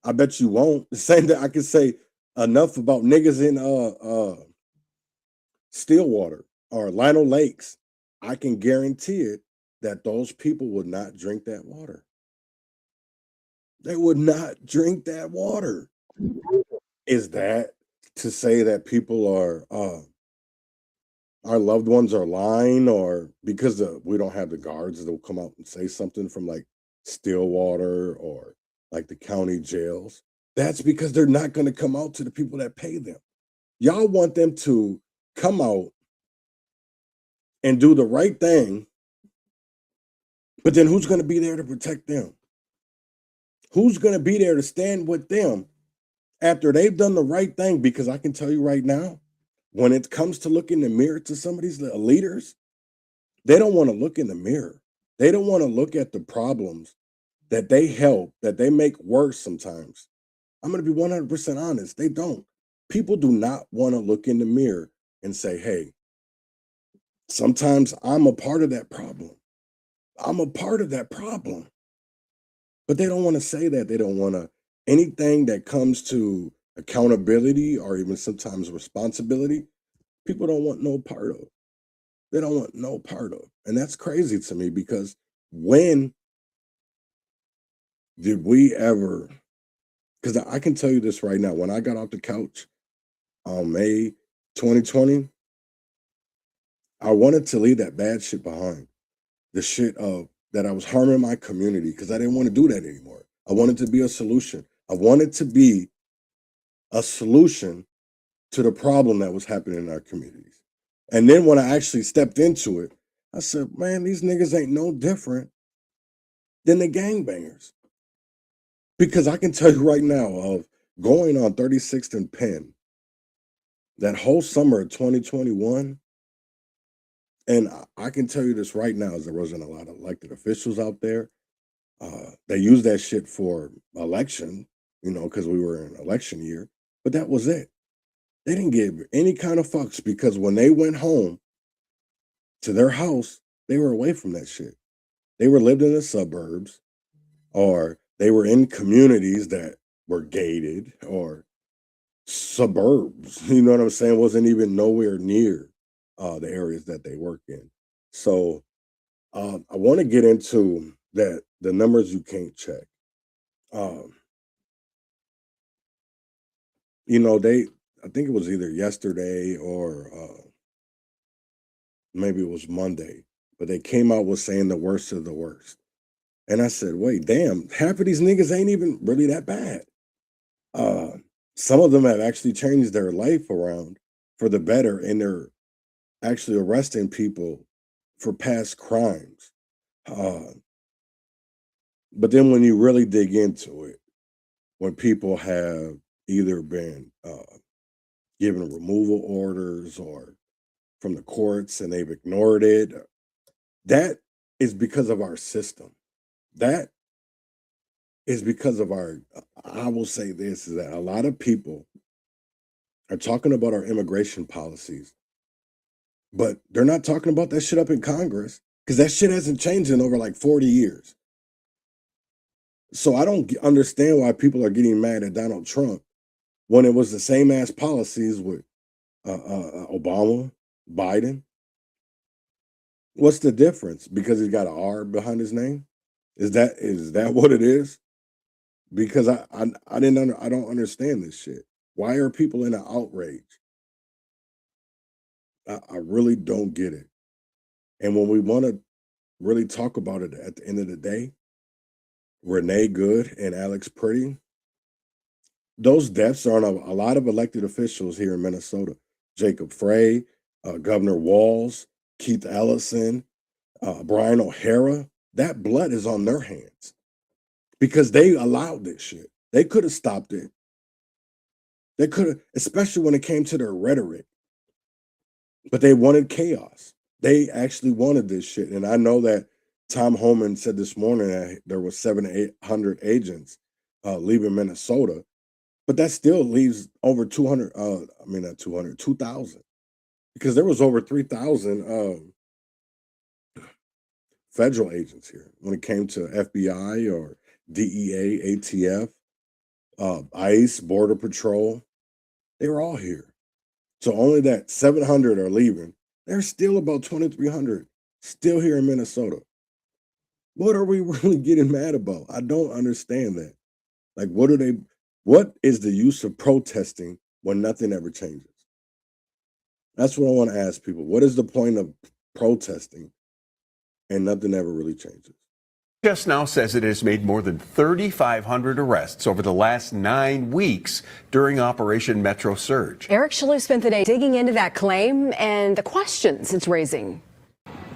I bet you won't. The same that I can say enough about niggas in Stillwater or Lino Lakes. I can guarantee it that those people would not drink that water. They would not drink that water. Is that to say that people are our loved ones are lying, or because we don't have the guards that will come out and say something from like Stillwater or like the county jails? That's because they're not going to come out to the people that pay them. Y'all want them to come out and do the right thing, but then who's going to be there to protect them? Who's going to be there to stand with them after they've done the right thing? Because I can tell you right now, when it comes to look in the mirror to some of these leaders, they don't want to look in the mirror. They don't want to look at the problems that they help, that they make worse sometimes. I'm going to be 100% honest. They don't. People do not want to look in the mirror and say, hey, sometimes I'm a part of that problem. I'm a part of that problem. But they don't want to say that. They don't want to, anything that comes to accountability or even sometimes responsibility, people don't want no part of. They don't want no part of. And that's crazy to me, because when did we ever, because I can tell you this right now, when I got off the couch on May 2020, I wanted to leave that bad shit behind. The shit of that I was harming my community, because I didn't want to do that anymore. I wanted to be a solution. I wanted to be a solution to the problem that was happening in our communities. And then when I actually stepped into it, I said, man, these niggas ain't no different than the gangbangers. Because I can tell you right now, of going on 36th and Penn, that whole summer of 2021, and I can tell you this right now, as there wasn't a lot of elected officials out there. They used that shit for election, because we were in election year, but that was it. They didn't give any kind of fucks, because when they went home to their house, they were away from that shit. They were lived in the suburbs, or they were in communities that were gated, or suburbs, you know what I'm saying? Wasn't even nowhere near the areas that they work in. So I want to get into that, the numbers you can't check. I think it was either yesterday or maybe it was Monday, but they came out with saying the worst of the worst. And I said, wait, damn, half of these niggas ain't even really that bad. Some of them have actually changed their life around for the better, and they're actually arresting people for past crimes. But then when you really dig into it, when people have either been given removal orders or from the courts and they've ignored it, that is because of our system. That is because of I will say this, is that a lot of people are talking about our immigration policies, but they're not talking about that shit up in Congress because that shit hasn't changed in over like 40 years. So I don't understand why people are getting mad at Donald Trump when it was the same ass policies with Obama, Biden. What's the difference? Because he's got an R behind his name? Is that what it is? Because I don't understand this shit. Why are people in an outrage? I really don't get it. And when we want to really talk about it at the end of the day, Renee Good and Alex Pretty, those deaths are on a lot of elected officials here in Minnesota. Jacob Frey, Governor Walz, Keith Ellison, Brian O'Hara. That blood is on their hands because they allowed this shit. They could have stopped it. They could have, especially when it came to their rhetoric. But they wanted chaos. They actually wanted this shit. And I know that Tom Homan said this morning that there was 700 to 800 agents leaving Minnesota, but that still leaves over 2,000, because there was over 3,000 federal agents here when it came to FBI or DEA, ATF, ICE, Border Patrol. They were all here. So only that 700 are leaving. There's still about 2,300 still here in Minnesota. What are we really getting mad about? I don't understand that. Like, what is the use of protesting when nothing ever changes? That's what I want to ask people. What is the point of protesting and nothing ever really changes? Just now says it has made more than 3,500 arrests over the last 9 weeks during Operation Metro Surge. Eric Shalou spent the day digging into that claim and the questions it's raising.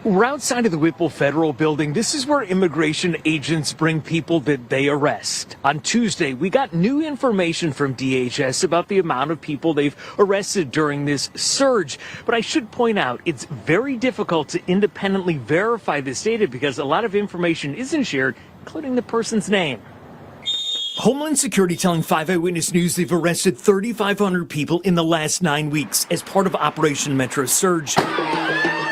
We're outside of the Whipple Federal Building. This is where immigration agents bring people that they arrest. On Tuesday, we got new information from DHS about the amount of people they've arrested during this surge. But I should point out, it's very difficult to independently verify this data because a lot of information isn't shared, including the person's name. Homeland Security telling 5 Eyewitness News they've arrested 3,500 people in the last 9 weeks as part of Operation Metro Surge.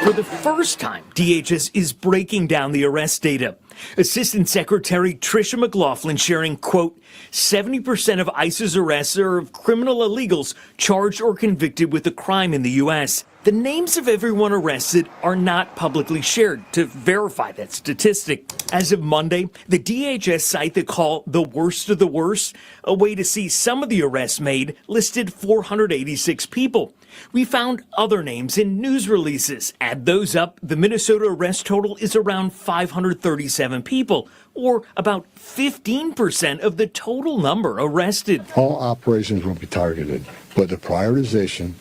For the first time, DHS is breaking down the arrest data. Assistant Secretary Tricia McLaughlin sharing, quote, 70% of ICE's arrests are of criminal illegals charged or convicted with a crime in the U.S. The names of everyone arrested are not publicly shared to verify that statistic. As of Monday, the DHS site they call the worst of the worst, a way to see some of the arrests made, listed 486 people. We found other names in news releases. Add those up, the Minnesota arrest total is around 537 people, or about 15% of the total number arrested. All operations will be targeted, but the prioritization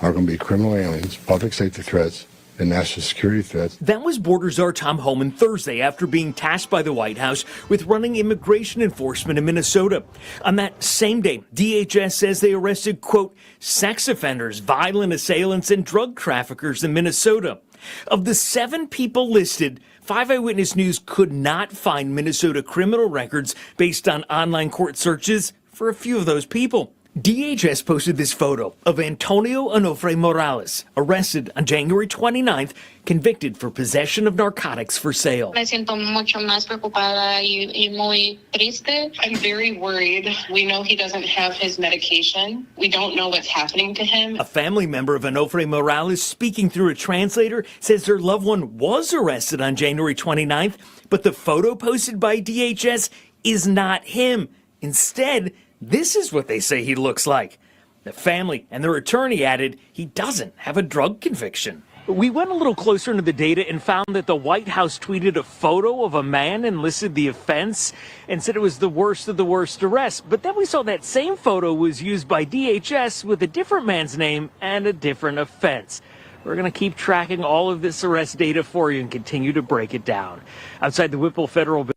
are going to be criminal aliens, public safety threats, and national security threats. That was Border Czar Tom Homan Thursday after being tasked by the White House with running immigration enforcement in Minnesota. On that same day, DHS says they arrested, quote, sex offenders, violent assailants, and drug traffickers in Minnesota. Of the 7 people listed, 5 Eyewitness News could not find Minnesota criminal records based on online court searches for a few of those people. DHS posted this photo of Antonio Onofre Morales, arrested on January 29th, convicted for possession of narcotics for sale. Me siento mucho más preocupada y muy triste. I'm very worried. We know he doesn't have his medication. We don't know what's happening to him. A family member of Onofre Morales, speaking through a translator, says their loved one was arrested on January 29th, but the photo posted by DHS is not him. Instead, this is what they say he looks like. The family and their attorney added he doesn't have a drug conviction. We went a little closer into the data and found that the White House tweeted a photo of a man and listed the offense and said it was the worst of the worst arrest. But then we saw that same photo was used by DHS with a different man's name and a different offense. We're going to keep tracking all of this arrest data for you and continue to break it down. Outside the Whipple Federal Building.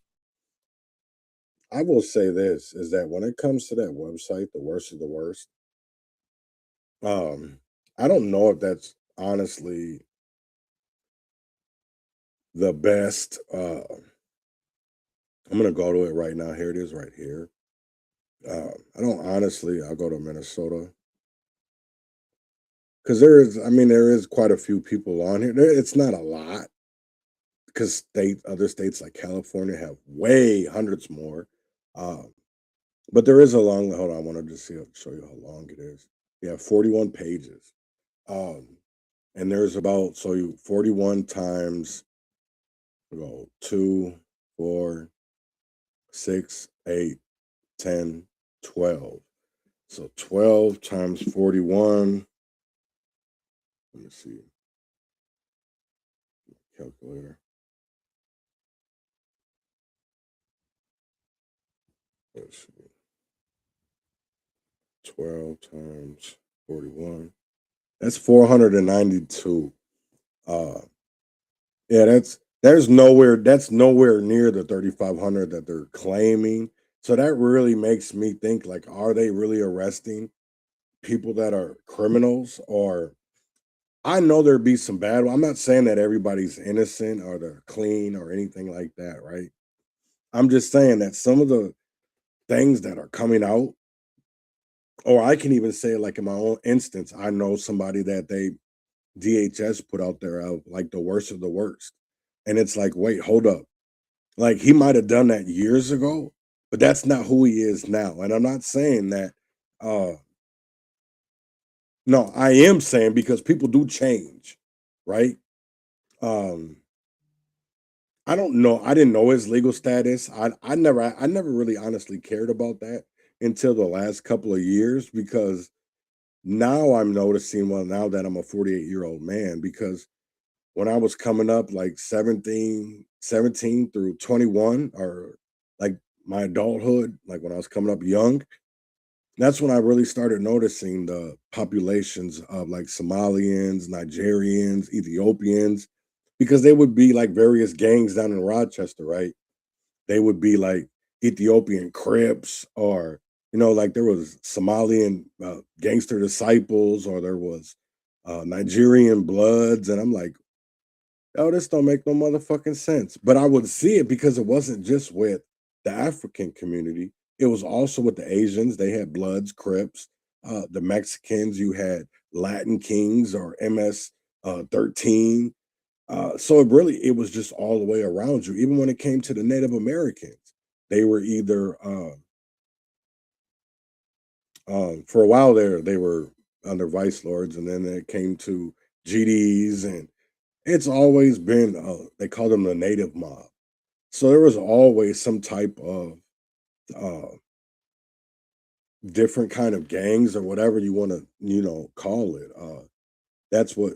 I will say this is that when it comes to that website, the worst of the worst, I don't know if that's honestly the best. I'm gonna go to it right now. Here it is right here. I'll go to Minnesota. Because there is quite a few people on here. It's not a lot. Because other states like California have way hundreds more. But there is a long, hold on, I want to just show you how long it is. Yeah, 41 pages. And there's about, 41 times, 2, 4, 6, 8, 10, 12. So 12 times 41. Let me see. Calculator. Let's see. 12 times 41. That's 492. Yeah, that's nowhere near the 3,500 that they're claiming. So that really makes me think, like, are they really arresting people that are criminals? Or I know there'd be some bad. I'm not saying that everybody's innocent or they're clean or anything like that, right? I'm just saying that some of the things that are coming out, or I can even say, like, in my own instance, I know somebody that DHS put out there of like the worst of the worst. And it's like, wait, hold up. Like, he might have done that years ago, but that's not who he is now. And I'm not saying that, no, I am saying because people do change, right? I don't know. I didn't know his legal status. I never really honestly cared about that until the last couple of years, because now I'm noticing, well, now that I'm a 48-year-old man, because when I was coming up, like 17 through 21, or like my adulthood, like when I was coming up young, that's when I really started noticing the populations of like Somalians, Nigerians, Ethiopians, because they would be like various gangs down in Rochester, right? They would be like Ethiopian Crips, or, like there was Somalian gangster disciples, or there was Nigerian Bloods. And I'm like, oh, this don't make no motherfucking sense. But I would see it because it wasn't just with the African community. It was also with the Asians. They had Bloods, Crips. The Mexicans, you had Latin Kings or MS 13. So it was just all the way around you. Even when it came to the Native Americans, they were either for a while there, they were under vice lords, and then it came to GDs, and it's always been, they call them the native mob. So there was always some type of different kind of gangs or whatever you want to, call it. That's what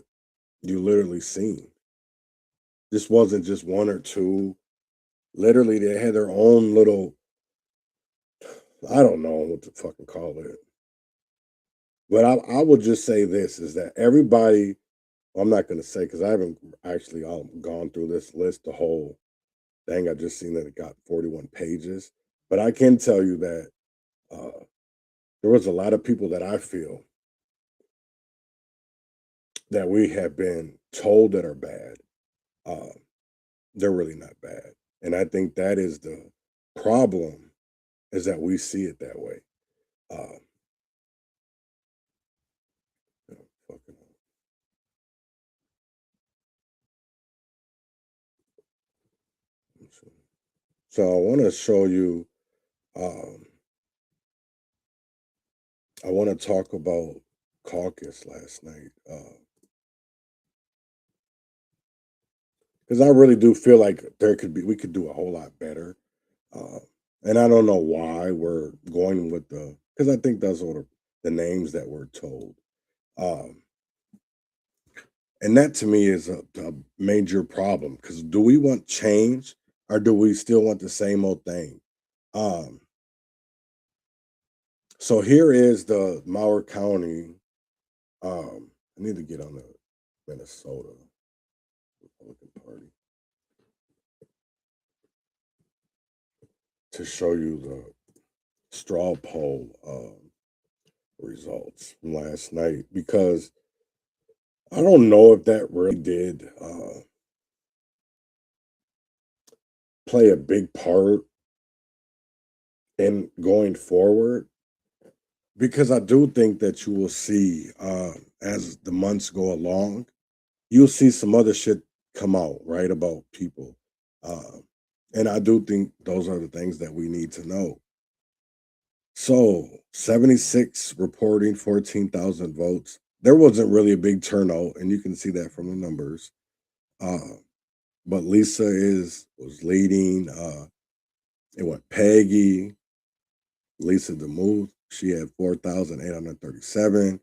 you literally seen. This wasn't just one or two. Literally, they had their own little, I don't know what to fucking call it. But I will just say this, is that everybody, well, I'm not going to say, because I haven't actually gone through this list, the whole thing. I just seen that it got 41 pages. But I can tell you that there was a lot of people that I feel that we have been told that are bad. They're really not bad. And I think that is the problem, is that we see it that way. Fucking So I want to show you, I want to talk about caucus last night. Because I really do feel like we could do a whole lot better. And I don't know why we're going with because I think those are the names that we're told. And that to me is a major problem, because do we want change or do we still want the same old thing? Um, so here is the Mower County. I need to get on the Minnesota Republican Party to show you the straw poll results from last night, because I don't know if that really did play a big part in going forward, because I do think that you will see as the months go along, you'll see some other shit come out, right, about people. And I do think those are the things that we need to know. So 76 reporting 14,000 votes. There wasn't really a big turnout, and you can see that from the numbers. But Lisa was leading. It went Peggy, Lisa DeMuth. She had 4,837.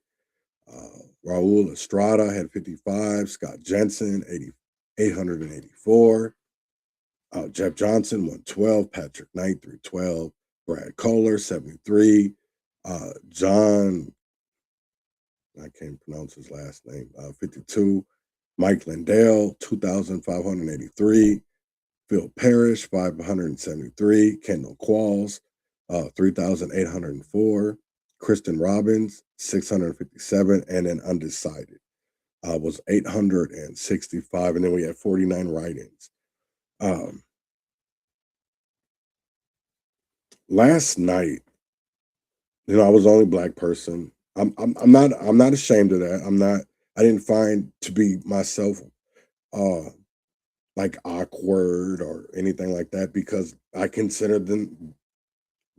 Raul Estrada had 55. Scott Jensen 884. Jeff Johnson 112. Patrick Knight 312. Brad Kohler 73. John, I can't pronounce his last name, 52. Mike Lindell 2,583. Phil Parrish 573. Kendall Qualls 3,804. Kristen Robbins 657, and then undecided was 865, and then we had 49 write-ins. Last night, I was the only Black person. I'm not ashamed of that. I didn't find to be myself like awkward or anything like that, because I consider them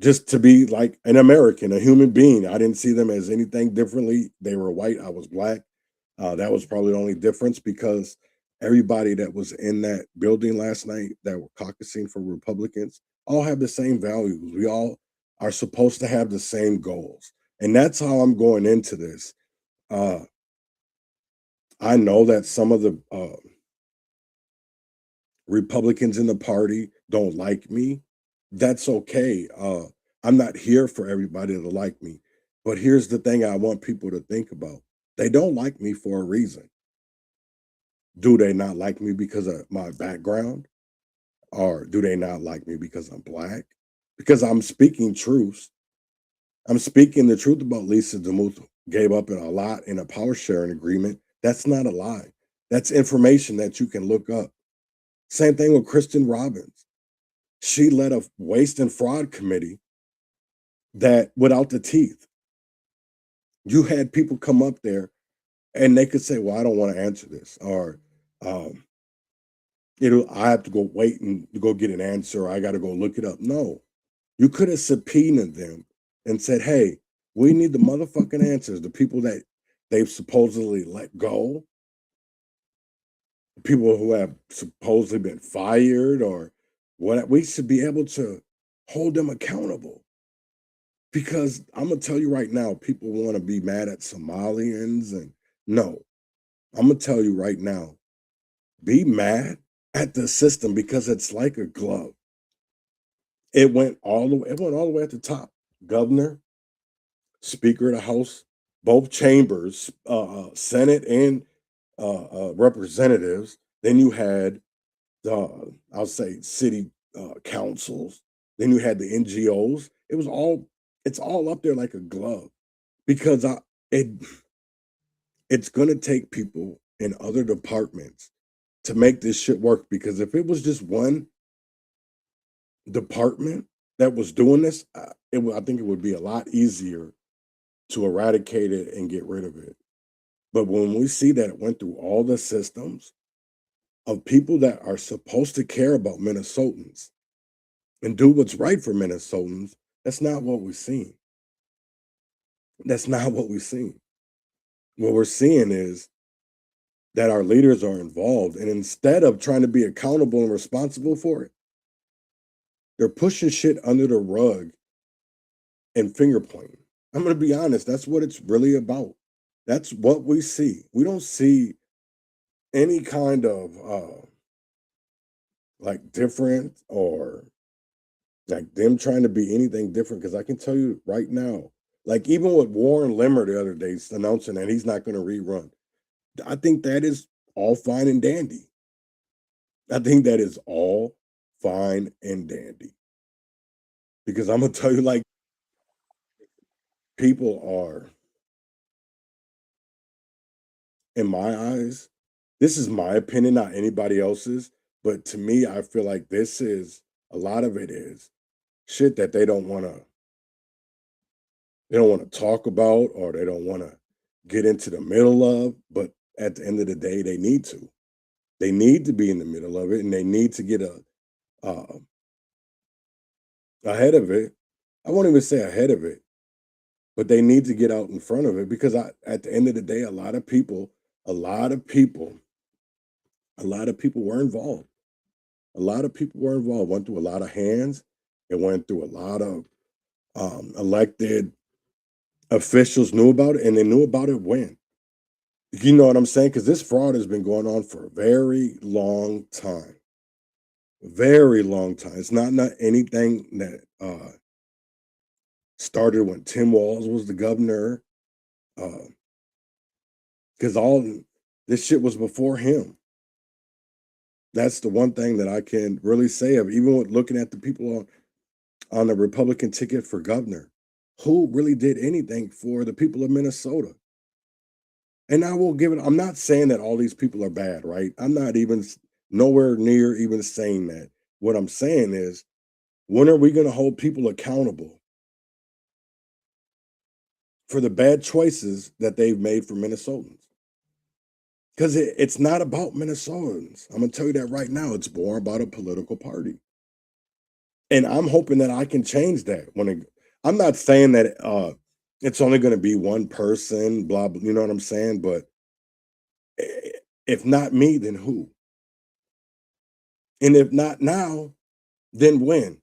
just to be like an American, a human being. I didn't see them as anything differently. They were white, I was Black. That was probably the only difference, because everybody that was in that building last night that were caucusing for Republicans all have the same values. We all are supposed to have the same goals. And that's how I'm going into this. I know that some of the Republicans in the party don't like me. That's okay. I'm not here for everybody to like me. But here's the thing I want people to think about. They don't like me for a reason. Do they not like me because of my background? Or do they not like me because I'm Black? Because I'm speaking truths. I'm speaking the truth about Lisa DeMuth gave up a lot in a power sharing agreement. That's not a lie. That's information that you can look up. Same thing with Kristen Robbins. She led a waste and fraud committee that without the teeth. You had people come up there and they could say, well, I don't want to answer this. Or, I have to go wait and go get an answer. Or I got to go look it up. No, you could have subpoenaed them and said, hey, we need the motherfucking answers. The people that they've supposedly let go, people who have supposedly been fired, or what, we should be able to hold them accountable. Because I'm going to tell you right now, people want to be mad at Somalians, and no, I'm going to tell you right now, be mad at the system, because it's like a glove. It went all the way at the top. Governor, Speaker of the House, both chambers, Senate and representatives. Then you had I'll say city councils. Then you had the NGOs. It's all up there like a glove, because it's gonna take people in other departments to make this shit work. Because if it was just one department that was doing this, I think it would be a lot easier to eradicate it and get rid of it. But when we see that it went through all the systems of people that are supposed to care about Minnesotans and do what's right for Minnesotans, that's not what we're seeing. That's not what we're seeing. What we're seeing is that our leaders are involved, and instead of trying to be accountable and responsible for it, they're pushing shit under the rug and finger pointing. I'm going to be honest, that's what it's really about. That's what we see. We don't see any kind of like different or like them trying to be anything different, because I can tell you right now, like even with Warren Limmer the other day announcing that he's not going to rerun, I think that is all fine and dandy. I think that is all fine and dandy. Because I'm gonna tell you, like, people are, in my eyes, this is my opinion, not anybody else's, but to me, I feel like this is a lot of it is shit that they don't wanna talk about or they don't wanna get into the middle of, but at the end of the day, they need to. They need to be in the middle of it and they need to get uh, ahead of it. I won't even say ahead of it, but they need to get out in front of it because at the end of the day, a lot of people, a lot of people were involved. A lot of people were involved, went through a lot of hands. It went through a lot of elected officials knew about it, and they knew about it when. You know what I'm saying? Because this fraud has been going on for a very long time. Very long time. It's not anything that started when Tim Walz was the governor. Because all this shit was before him. That's the one thing that I can really say of, even with looking at the people on the Republican ticket for governor, who really did anything for the people of Minnesota. And I will give it, I'm not saying that all these people are bad, right? I'm not even nowhere near even saying that. What I'm saying is, when are we going to hold people accountable for the bad choices that they've made for Minnesotans? Because it's not about Minnesotans. I'm going to tell you that right now. It's more about a political party. And I'm hoping that I can change that. I'm not saying that it's only going to be one person, blah, blah, you know what I'm saying? But if not me, then who? And if not now, then when?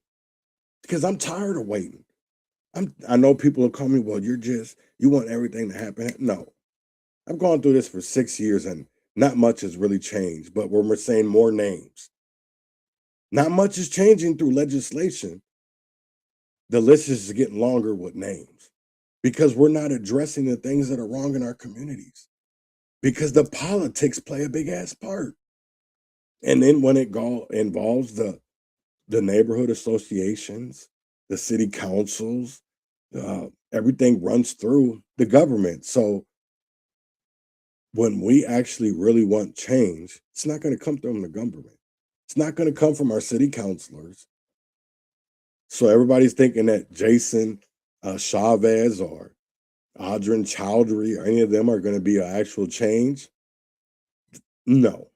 Because I'm tired of waiting. I know people will call me, well, you want everything to happen. No, I've gone through this for 6 years and not much has really changed, but when we're saying more names, not much is changing through legislation. The list is getting longer with names because we're not addressing the things that are wrong in our communities because the politics play a big ass part. And then when it involves the neighborhood associations, the city councils, everything runs through the government. So when we actually really want change, it's not going to come from the government. It's not going to come from our city councilors. So everybody's thinking that Jason Chavez or Adrian Chowdhury or any of them are going to be an actual change. No.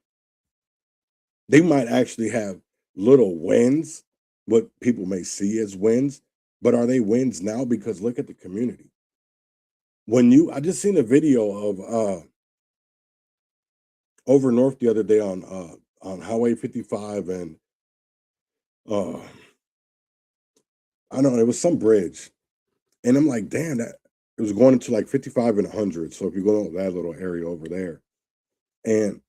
They might actually have little wins, what people may see as wins, but are they wins now? Because look at the community. I just seen a video of over north the other day on Highway 55 and I don't know, it was some bridge. And I'm like, damn, that it was going into like 55 and 100. So if you go to that little area over there, and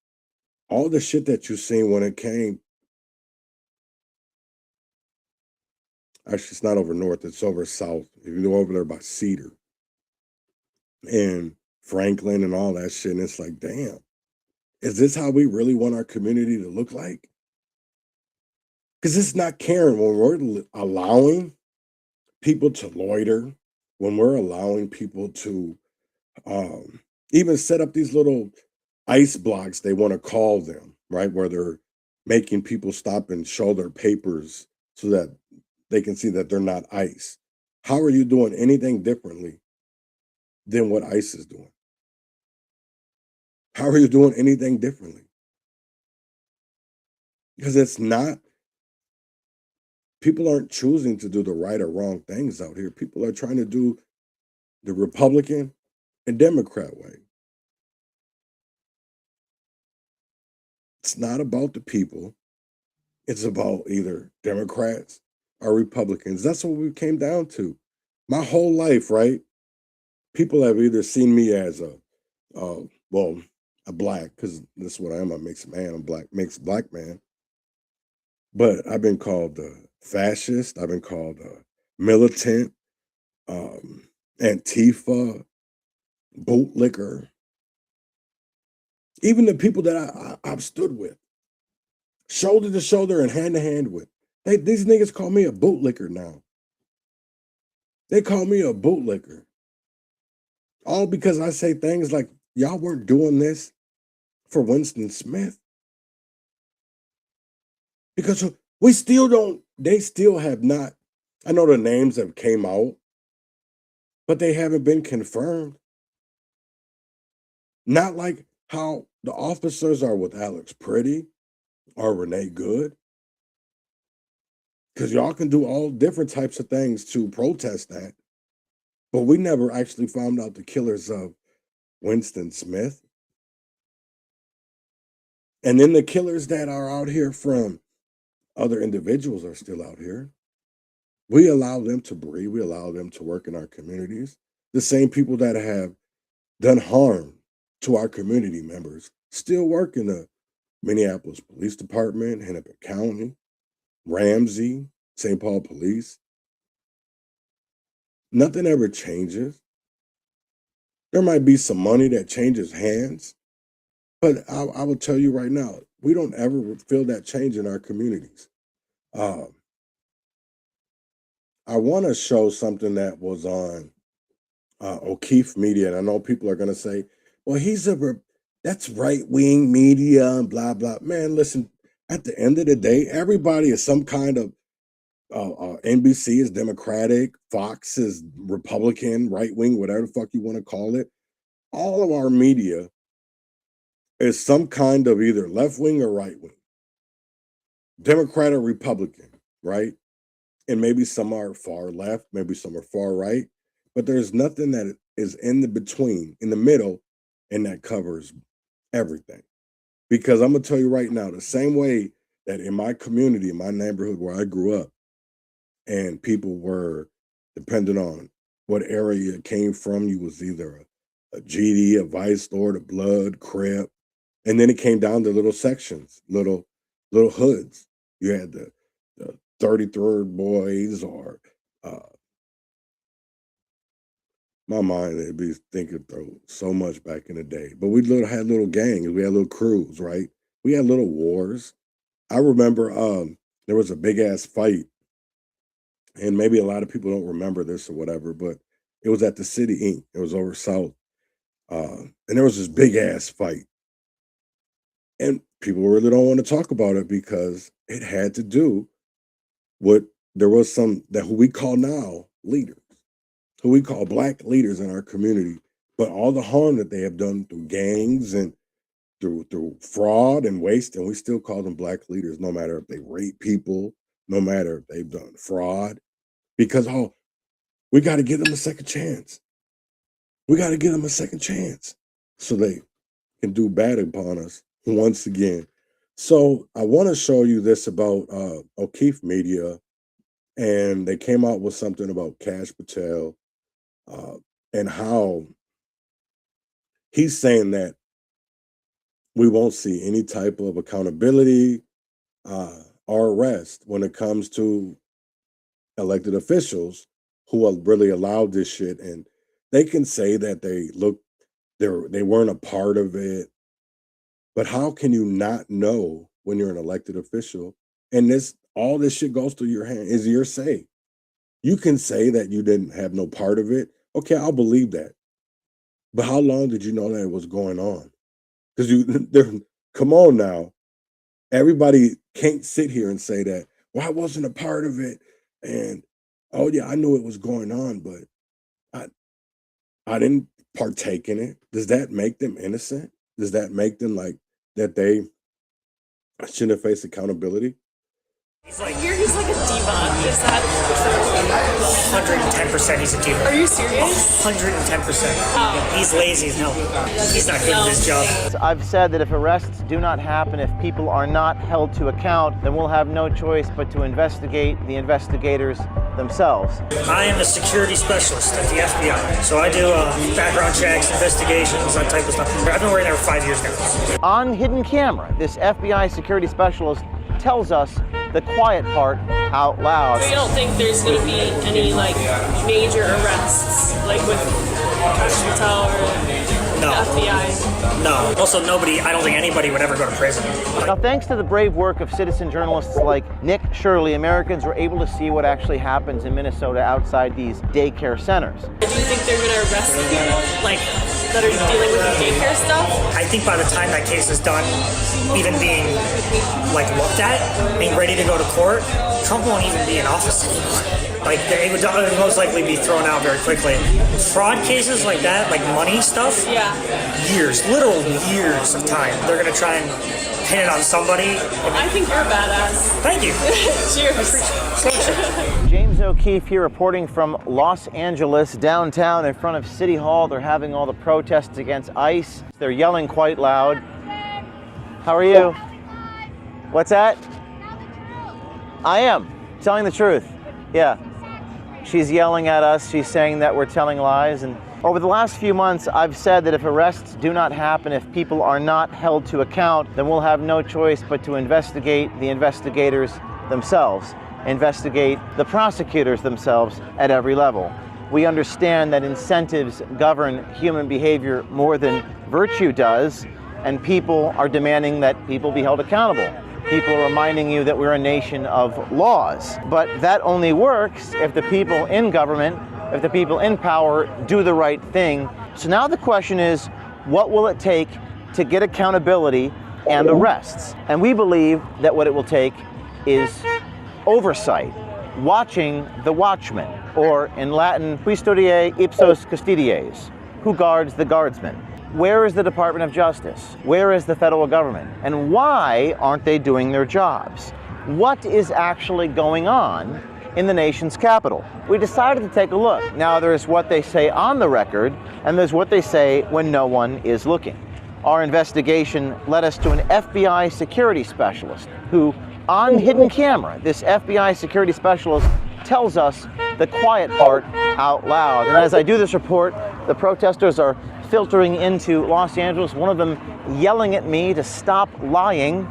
all the shit that you seen when it came, actually, it's not over north, it's over south. If you go over there by Cedar and Franklin and all that shit, and it's like, damn, is this how we really want our community to look like? Because it's not caring when we're allowing people to loiter, when we're allowing people to even set up these little ice blocks, they want to call them, right? Where they're making people stop and show their papers so that they can see that they're not ICE. How are you doing anything differently than what ICE is doing? How are you doing anything differently? Because it's not, people aren't choosing to do the right or wrong things out here. People are trying to do the Republican and Democrat way. It's not about the people. It's about either Democrats or Republicans. That's what we came down to. My whole life, right? People have either seen me as well, a black, because that's what I am. I'm a mixed man. I'm mixed black man. But I've been called a fascist. I've been called a militant, Antifa, bootlicker. Even the people that I've stood with, shoulder to shoulder and hand to hand with, these niggas call me a bootlicker now. They call me a bootlicker. All because I say things like, y'all weren't doing this for Winston Smith. Because we still don't, they still have not, I know the names have came out, but they haven't been confirmed. Not like how the officers are with Alex Pretty or Renee Good. Because y'all can do all different types of things to protest that. But we never actually found out the killers of Winston Smith. And then the killers that are out here from other individuals are still out here. We allow them to breathe. We allow them to work in our communities. The same people that have done harm to our community members still work in the Minneapolis Police Department, Hennepin County, Ramsey, St. Paul Police. Nothing ever changes. There might be some money that changes hands, but I will tell you right now, we don't ever feel that change in our communities. I want to show something that was on O'Keefe Media, and I know people are going to say, well, that's right-wing media and blah, blah. Man, listen, at the end of the day, everybody is some kind of, NBC is Democratic, Fox is Republican, right-wing, whatever the fuck you want to call it. All of our media is some kind of either left-wing or right-wing, Democrat or Republican, right? And maybe some are far left, maybe some are far right, but there's nothing that is in the between, in the middle, and that covers everything. Because I'm going to tell you right now, the same way that in my community, in my neighborhood where I grew up, and people were, depending on what area it came from, you was either a GD, a Vice Lord, a Blood, Crip, and then it came down to little sections, little hoods. You had the 33rd boys, or my mind would be thinking through so much back in the day. But we had little gangs, we had little crews, right? We had little wars. I remember there was a big ass fight, and maybe a lot of people don't remember this or whatever, but it was at the City Inc. It was over south. And there was this big ass fight. And people really don't want to talk about it because it had to do with, there was some that who we call now leaders, who we call black leaders in our community, but all the harm that they have done through gangs and through fraud and waste, and we still call them black leaders, no matter if they rape people, no matter if they've done fraud, because we got to give them a second chance. We got to give them a second chance so they can do bad upon us once again. So I want to show you this about O'Keefe Media, and they came out with something about Cash Patel and how he's saying that we won't see any type of accountability or arrest when it comes to elected officials who have really allowed this shit. And they can say that they weren't a part of it, but how can you not know when you're an elected official? And all this shit goes through your hand, is your say. You can say that you didn't have no part of it. Okay, I'll believe that. But how long did you know that it was going on? Because come on now. Everybody can't sit here and say that, well, I wasn't a part of it. And, oh yeah, I knew it was going on, but I didn't partake in it. Does that make them innocent? Does that make them like that they shouldn't face accountability? He's like a diva. Is that true? 110% he's a dealer. Are you serious? 110%. He's lazy as hell. He's not good at his job. I've said that if arrests do not happen, if people are not held to account, then we'll have no choice but to investigate the investigators themselves. I am a security specialist at the FBI, so I do background checks, investigations, that type of stuff. I've been working there for 5 years now. On hidden camera, this FBI security specialist tells us the quiet part out loud. So you don't think there's going to be any like major arrests, like with Patel or No. FBI? No. Also, I don't think anybody would ever go to prison. Now, thanks to the brave work of citizen journalists like Nick Shirley, Americans were able to see what actually happens in Minnesota outside these daycare centers. Do you think they're going to arrest the people, like, that are dealing with the daycare stuff? I think by the time that case is done, even being like looked at, being ready to go to court, Trump won't even be in office anymore. Like, they would most likely be thrown out very quickly. Fraud cases like that, like money stuff, years, literal years of time. They're going to try and pin it on somebody. I think you're a badass. Thank you. Cheers. James O'Keefe here reporting from Los Angeles, downtown in front of City Hall. They're having all the protests against ICE. They're yelling quite loud. How are you? What's that? I am telling the truth. Yeah. She's yelling at us. She's saying that we're telling lies. And over the last few months, I've said that if arrests do not happen, if people are not held to account, then we'll have no choice but to investigate the investigators themselves, investigate the prosecutors themselves at every level. We understand that incentives govern human behavior more than virtue does, and people are demanding that people be held accountable. People are reminding you that we're a nation of laws. But that only works if the people in government, if the people in power do the right thing. So now the question is, what will it take to get accountability and arrests? And we believe that what it will take is oversight, watching the watchmen, or in Latin, custodiae ipsos custodes, who guards the guardsmen. Where is the Department of Justice? Where is the federal government? And why aren't they doing their jobs? What is actually going on in the nation's capital? We decided to take a look. Now, there's what they say on the record, and there's what they say when no one is looking. Our investigation led us to an FBI security specialist who, on hidden camera, this FBI security specialist tells us the quiet part out loud. And as I do this report, the protesters are filtering into Los Angeles, one of them yelling at me to stop lying.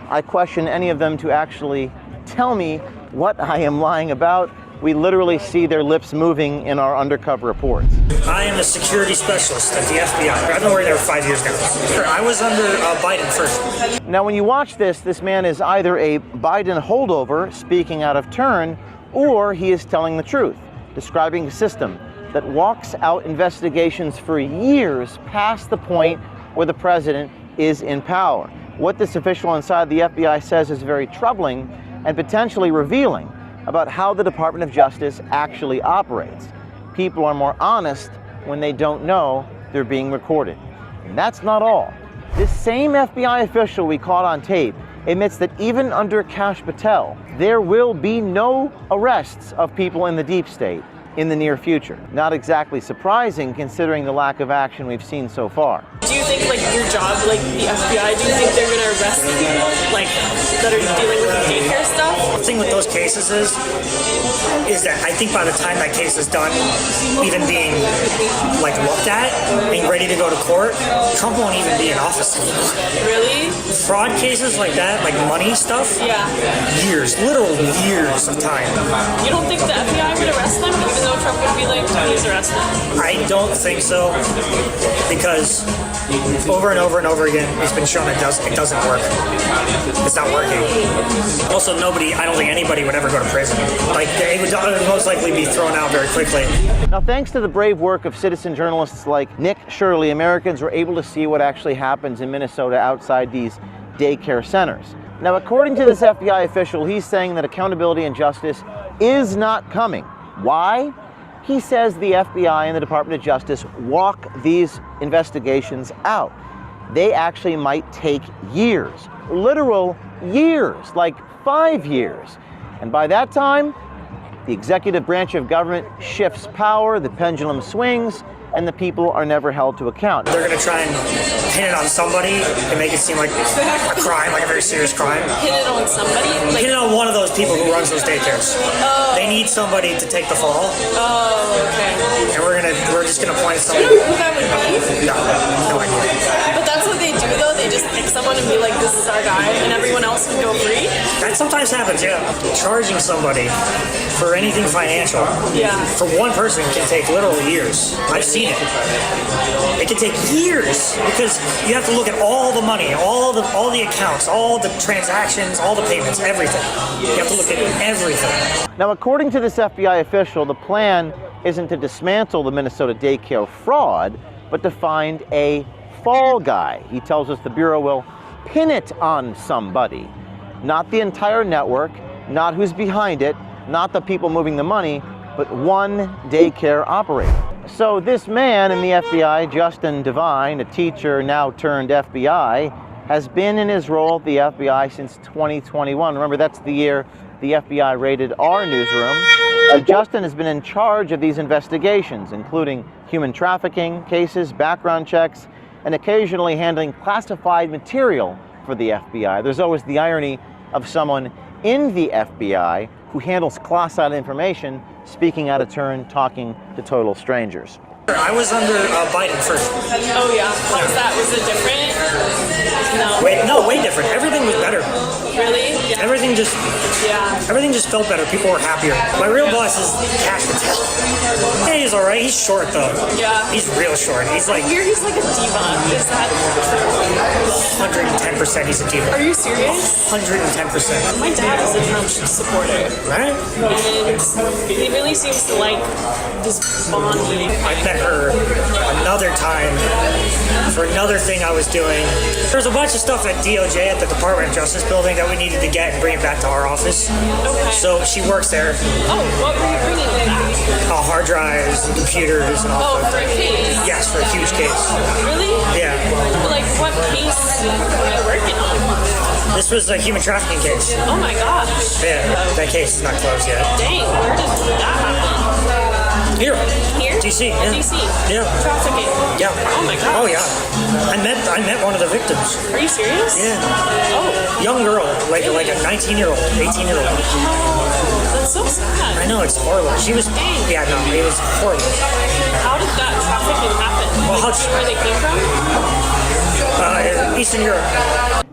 I question any of them to actually tell me what I am lying about. We literally see their lips moving in our undercover reports. I am a security specialist at the FBI. I've been working there for 5 years now. I was under Biden first. Now, when you watch this man is either a Biden holdover speaking out of turn, or he is telling the truth, describing a system that walks out investigations for years past the point where the president is in power. What this official inside the FBI says is very troubling and potentially revealing about how the Department of Justice actually operates. People are more honest when they don't know they're being recorded. And that's not all. This same FBI official we caught on tape admits that even under Kash Patel, there will be no arrests of people in the deep state in the near future. Not exactly surprising considering the lack of action we've seen so far. Do you think, like, your job, like the FBI, do you think they're going to arrest the people, like, that are dealing with the daycare stuff? The thing with those cases is that I think by the time that case is done, even being like looked at, being ready to go to court, Trump won't even be in office anymore. Really? Fraud cases like that, like money stuff, years, literal years of time. You don't think the FBI would arrest them, even though Trump would be like, please arrest them? I don't think so, because over and over and over again, it's been shown it doesn't work. It's not working. Also, I don't think anybody would ever go to prison. Like, they would most likely be thrown out very quickly. Now, thanks to the brave work of citizen journalists like Nick Shirley, Americans were able to see what actually happens in Minnesota outside these daycare centers. Now, according to this FBI official, he's saying that accountability and justice is not coming. Why? He says the FBI and the Department of Justice walk these investigations out. They actually might take years, literal years, like 5 years. And by that time, The executive branch of government shifts power, the pendulum swings, and the people are never held to account. They're going to try and pin it on somebody and make it seem like a crime, like a very serious crime. Pin it on somebody? Like, pin it on one of those people who runs those daycares. Oh. They need somebody to take the fall. Oh, okay. And we're just going to point Do you somebody. know who that would be? No idea. But that's what they do, though. They just pick someone and be like, this is our guy, and everyone else would go free? That sometimes happens, yeah. Charging somebody for anything financial for one person can take literally years. I've seen it. It can take years because you have to look at all the money, all the accounts, all the transactions, all the payments, everything. You have to look at everything. Now, according to this FBI official, the plan isn't to dismantle the Minnesota daycare fraud, but to find a fall guy. He tells us the Bureau will pin it on somebody. Not the entire network, not who's behind it, not the people moving the money, but one daycare operator. So this man in the FBI, Justin Devine, a teacher now turned FBI, has been in his role at the FBI since 2021. Remember, that's the year the FBI raided our newsroom. Justin has been in charge of these investigations, including human trafficking cases, background checks, and occasionally handling classified material for the FBI. There's always the irony of someone in the FBI who handles classified information, speaking out of turn, talking to total strangers. I was under Biden first. Oh, yeah. How was that? Was it different? No, way different. Everything was better. Really? Yeah. Everything just felt better. People were happier. My real boss is Cash Patel. Yeah, he's all right. He's short though. Yeah. He's real short. He's like. I hear he's like a diva. Is that true? 110% he's a diva. Are you serious? 110%. My dad is a Trump supporter. Right? And he really seems to like this bonding. I met her another time for another thing I was doing. There's a bunch of stuff at DOJ at the Department of Justice building that we needed to get and bring it back to our office. Okay. So she works there. Oh, what were you bringing back? Hard drives and computers and all that. For a case? Yes, for a huge case. Really? Yeah. But like, what case were you working on? This was a human trafficking case. Oh my gosh. Yeah, that case is not closed yet. Dang, where did that happen? Here. Here? DC. Yeah. DC? Yeah. Trafficking? Yeah. Oh my gosh. Oh yeah. I met one of the victims. Are you serious? Yeah. Oh. Young girl, like a 19-year-old, 18-year-old. Oh, that's so sad. I know, it's horrible. She was, yeah, no, it was horrible. How did that trafficking happen? Well, like, where they came from? Eastern Europe.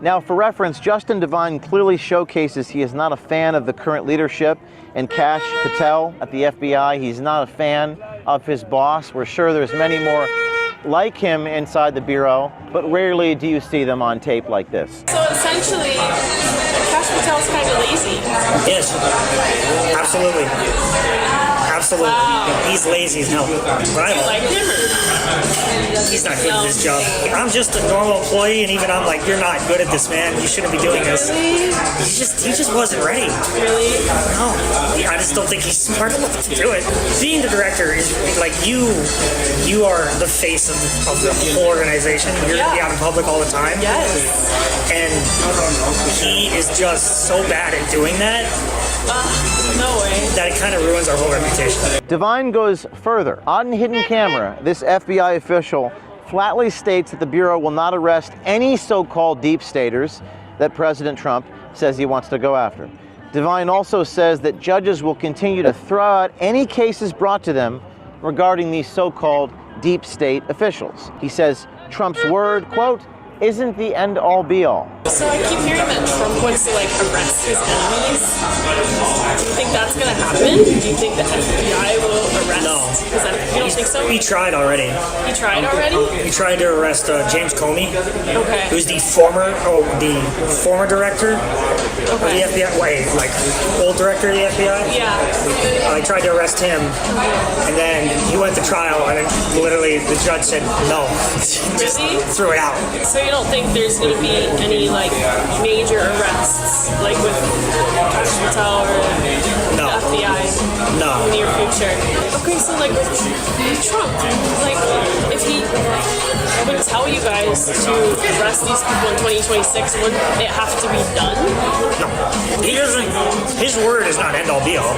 Now, for reference, Justin Devine clearly showcases he is not a fan of the current leadership and Cash Patel at the FBI. He's not a fan of his boss. We're sure there's many more like him inside the Bureau, but rarely do you see them on tape like this. So essentially, Cash Patel's kind of lazy. Yes, absolutely. Absolutely. Wow. He's lazy as hell. But I like him? He's not good at this job. I'm just a normal employee, and even I'm like, you're not good at this, man. You shouldn't be doing this. Really? He just wasn't ready. Really? No. I just don't think he's smart enough to do it. Being the director is like you are the face of the whole organization. You're going to be out in public all the time. Yes. And he is just so bad at doing that. No way. That it kind of ruins our whole reputation. Devine goes further. On hidden camera, this FBI official flatly states that the Bureau will not arrest any so-called deep staters that President Trump says he wants to go after. Devine also says that judges will continue to throw out any cases brought to them regarding these so-called deep state officials. He says Trump's word, quote, isn't the end-all be-all. So I keep hearing that Trump wants to like arrest his enemies. Do you think that's going to happen? Do you think the FBI will arrest? No. You don't think so? He tried already. He tried already? He tried to arrest James Comey, Okay. who's the former director of the FBI. Wait, like old director of the FBI. Yeah. I tried to arrest him, and then he went to trial, and then literally the judge said no. Really? Threw it out. So you don't think there's going to be any like major arrests, like with Cash Patel or the FBI in the near future? basically like with Trump, like if he would tell you guys to arrest these people in 2026, would it have to be done? No, he doesn't. His word is not end all be all.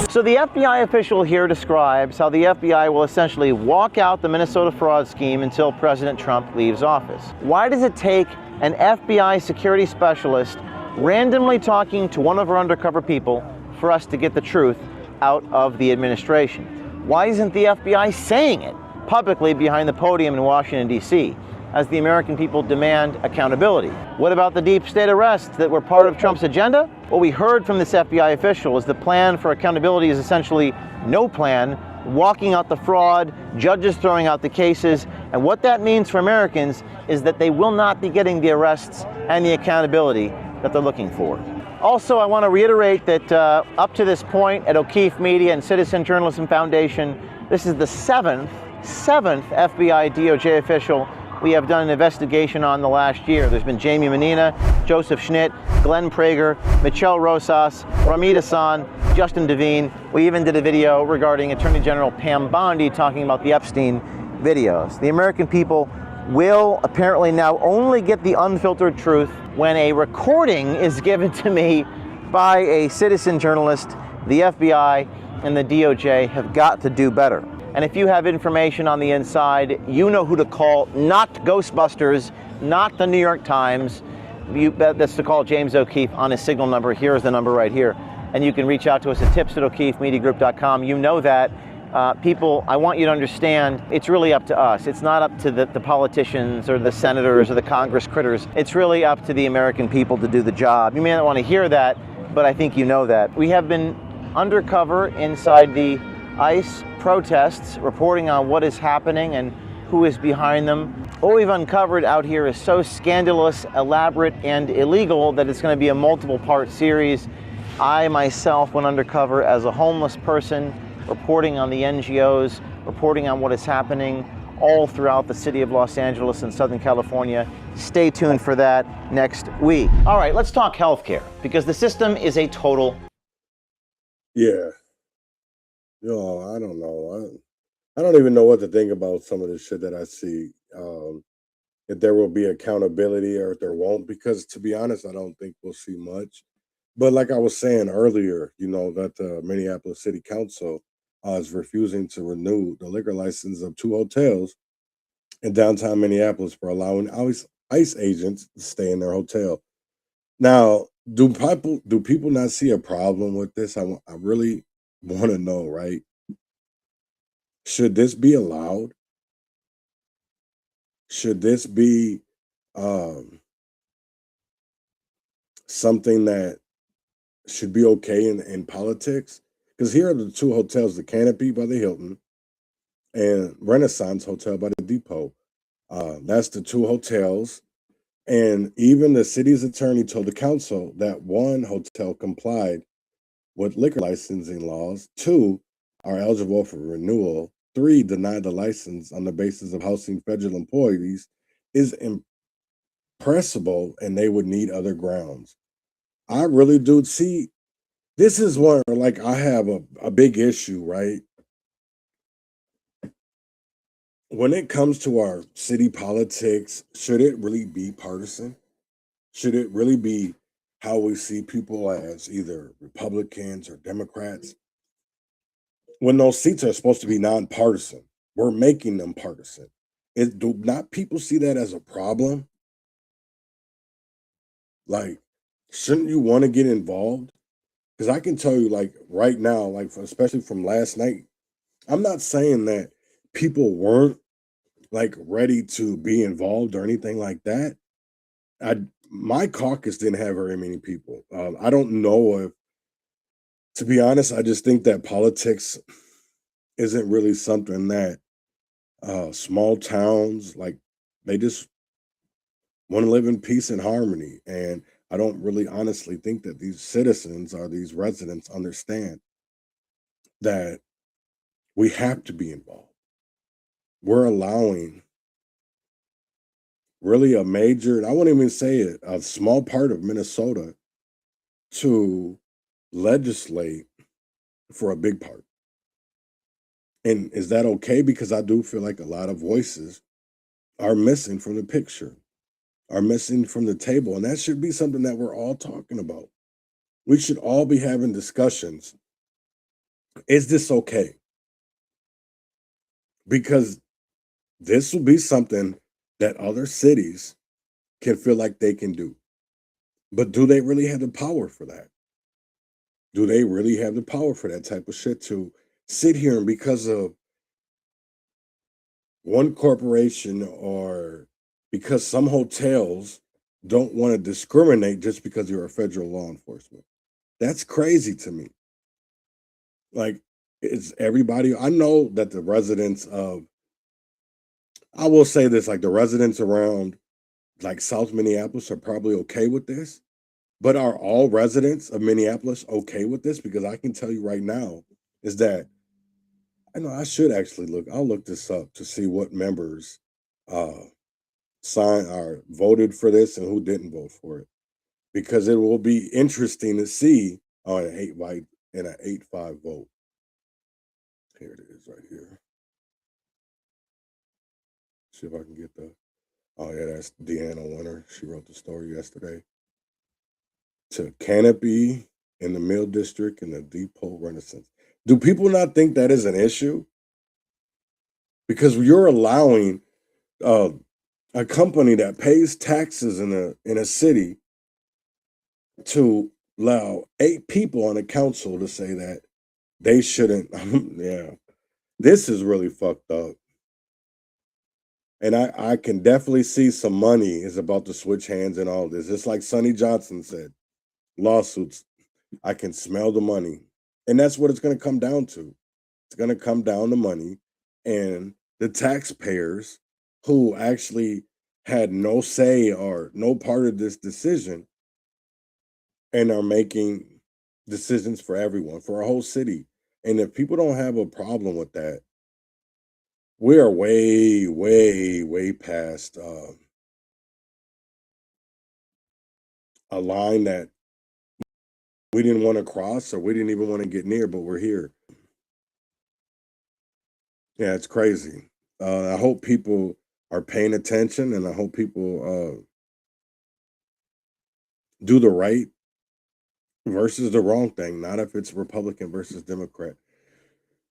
So the FBI official here describes how the FBI will essentially walk out the Minnesota fraud scheme until President Trump leaves office. Why does it take an FBI security specialist randomly talking to one of our undercover people for us to get the truth out of the administration? Why isn't the FBI saying it publicly behind the podium in Washington, D.C., as the American people demand accountability? What about the deep state arrests that were part of Trump's agenda? What we heard from this FBI official is the plan for accountability is essentially no plan, walking out the fraud, judges throwing out the cases, and what that means for Americans is that they will not be getting the arrests and the accountability that they're looking for. Also, I want to reiterate that up to this point at O'Keefe Media and Citizen Journalism Foundation, this is the seventh FBI DOJ official we have done an investigation on the last year. There's been Jamie Menina, Joseph Schnitt, Glenn Prager, Michelle Rosas, Ramit Hassan, Justin Devine. We even did a video regarding Attorney General Pam Bondi talking about the Epstein videos. The American people will apparently now only get the unfiltered truth when a recording is given to me by a citizen journalist. The FBI and the DOJ have got to do better. And if you have information on the inside, you know who to call, not Ghostbusters, not the New York Times. That's to call James O'Keefe on his signal number. Here's the number right here. And you can reach out to us at tips@o'keefemediagroup.com. You know that. People, I want you to understand, it's really up to us. It's not up to the politicians or the senators or the Congress critters. It's really up to the American people to do the job. You may not want to hear that, but I think you know that. We have been undercover inside the ICE protests, reporting on what is happening and who is behind them. What we've uncovered out here is so scandalous, elaborate, and illegal that it's going to be a multiple-part series. I myself went undercover as a homeless person, reporting on the NGOs, reporting on what is happening all throughout the city of Los Angeles and Southern California. Stay tuned for that next week. All right, let's talk healthcare, because the system is a total... Yeah. Yo, I don't know. I don't even know what to think about some of the shit that I see. If there will be accountability or if there won't, because to be honest, I don't think we'll see much. But like I was saying earlier, you know, that the Minneapolis City Council is refusing to renew the liquor license of 2 hotels in downtown Minneapolis for allowing ICE agents to stay in their hotel. Now, do people not see a problem with this? I really want to know, right? Should this be allowed? Should this be something that should be okay in politics? Because here are the 2 hotels, the Canopy by the Hilton and Renaissance Hotel by the Depot. That's the 2 hotels. And even the city's attorney told the council that 1 hotel complied with liquor licensing laws, 2 are eligible for renewal, 3 denied the license on the basis of housing federal employees is impressible and they would need other grounds. I really do see, this is where like I have a big issue, right? When it comes to our city politics, should it really be partisan? Should it really be how we see people as either Republicans or Democrats? When those seats are supposed to be nonpartisan, we're making them partisan. Do not people see that as a problem? Like, shouldn't you want to get involved? Because I can tell you, like, right now, like, especially from last night, I'm not saying that people weren't, like, ready to be involved or anything like that. My caucus didn't have very many people. I don't know if, to be honest, I just think that politics isn't really something that small towns, like, they just want to live in peace and harmony. And I don't really honestly think that these citizens or these residents understand that we have to be involved. We're allowing really a major, and I won't even say it, a small part of Minnesota to legislate for a big part. And is that okay? Because I do feel like a lot of voices are missing from the picture, are missing from the table. And that should be something that we're all talking about. We should all be having discussions. Is this okay? Because this will be something that other cities can feel like they can do. But do they really have the power for that? Do they really have the power for that type of shit to sit here and because of one corporation or because some hotels don't want to discriminate just because you're a federal law enforcement? That's crazy to me. Like, it's everybody. I know that the residents of, I will say this, like the residents around like South Minneapolis are probably okay with this, but are all residents of Minneapolis okay with this? Because I can tell you right now is that, I know I should actually I'll look this up to see what members signed or voted for this and who didn't vote for it. Because it will be interesting to see on an 8-5 vote. Here it is right here. See if I can get oh yeah, that's Deanna Winter. She wrote the story yesterday. To Canopy in the Mill District and the Depot Renaissance. Do people not think that is an issue? Because you're allowing a company that pays taxes in a city to allow 8 people on a council to say that they shouldn't. Yeah, this is really fucked up. And I can definitely see some money is about to switch hands in all this. It's like Sonny Johnson said, lawsuits. I can smell the money. And that's what it's going to come down to. It's going to come down to money and the taxpayers who actually had no say or no part of this decision and are making decisions for everyone, for a whole city. And if people don't have a problem with that, we are way, way, way past a line that we didn't want to cross or we didn't even want to get near, but we're here. Yeah, it's crazy. I hope people are paying attention and I hope people do the right versus the wrong thing, not if it's Republican versus Democrat.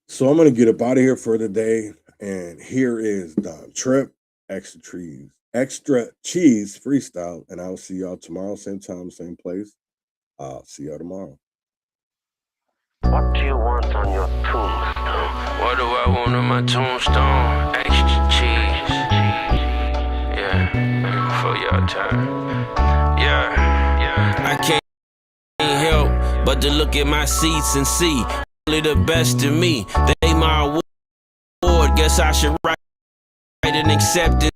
So I'm going to get up out of here for the day. And here is Don Tripp, Extra Cheese Freestyle. And I'll see y'all tomorrow, same time, same place. I'll see y'all tomorrow. What do you want on your tombstone? What do I want on my tombstone? Extra cheese. Yeah, for your time. Yeah. I can't help but to look at my seats and see only the best in me. They my award. Guess I should write an acceptance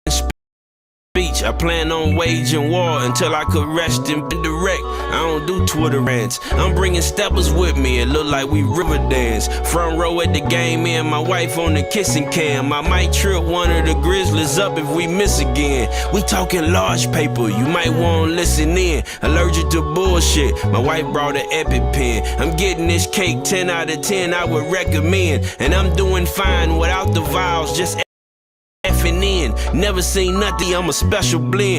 speech. I plan on waging war until I could rest and be direct. I don't do Twitter rants. I'm bringing steppers with me. It look like we river dance. Front row at the game, me and my wife on the kissing cam. I might trip one of the Grizzlies up if we miss again. We talking large paper. You might want to listen in. Allergic to bullshit. My wife brought an EpiPen. I'm getting this cake 10 out of 10. I would recommend. And I'm doing fine without the vowels. Just effing in. Never seen nothing. I'm a special blend.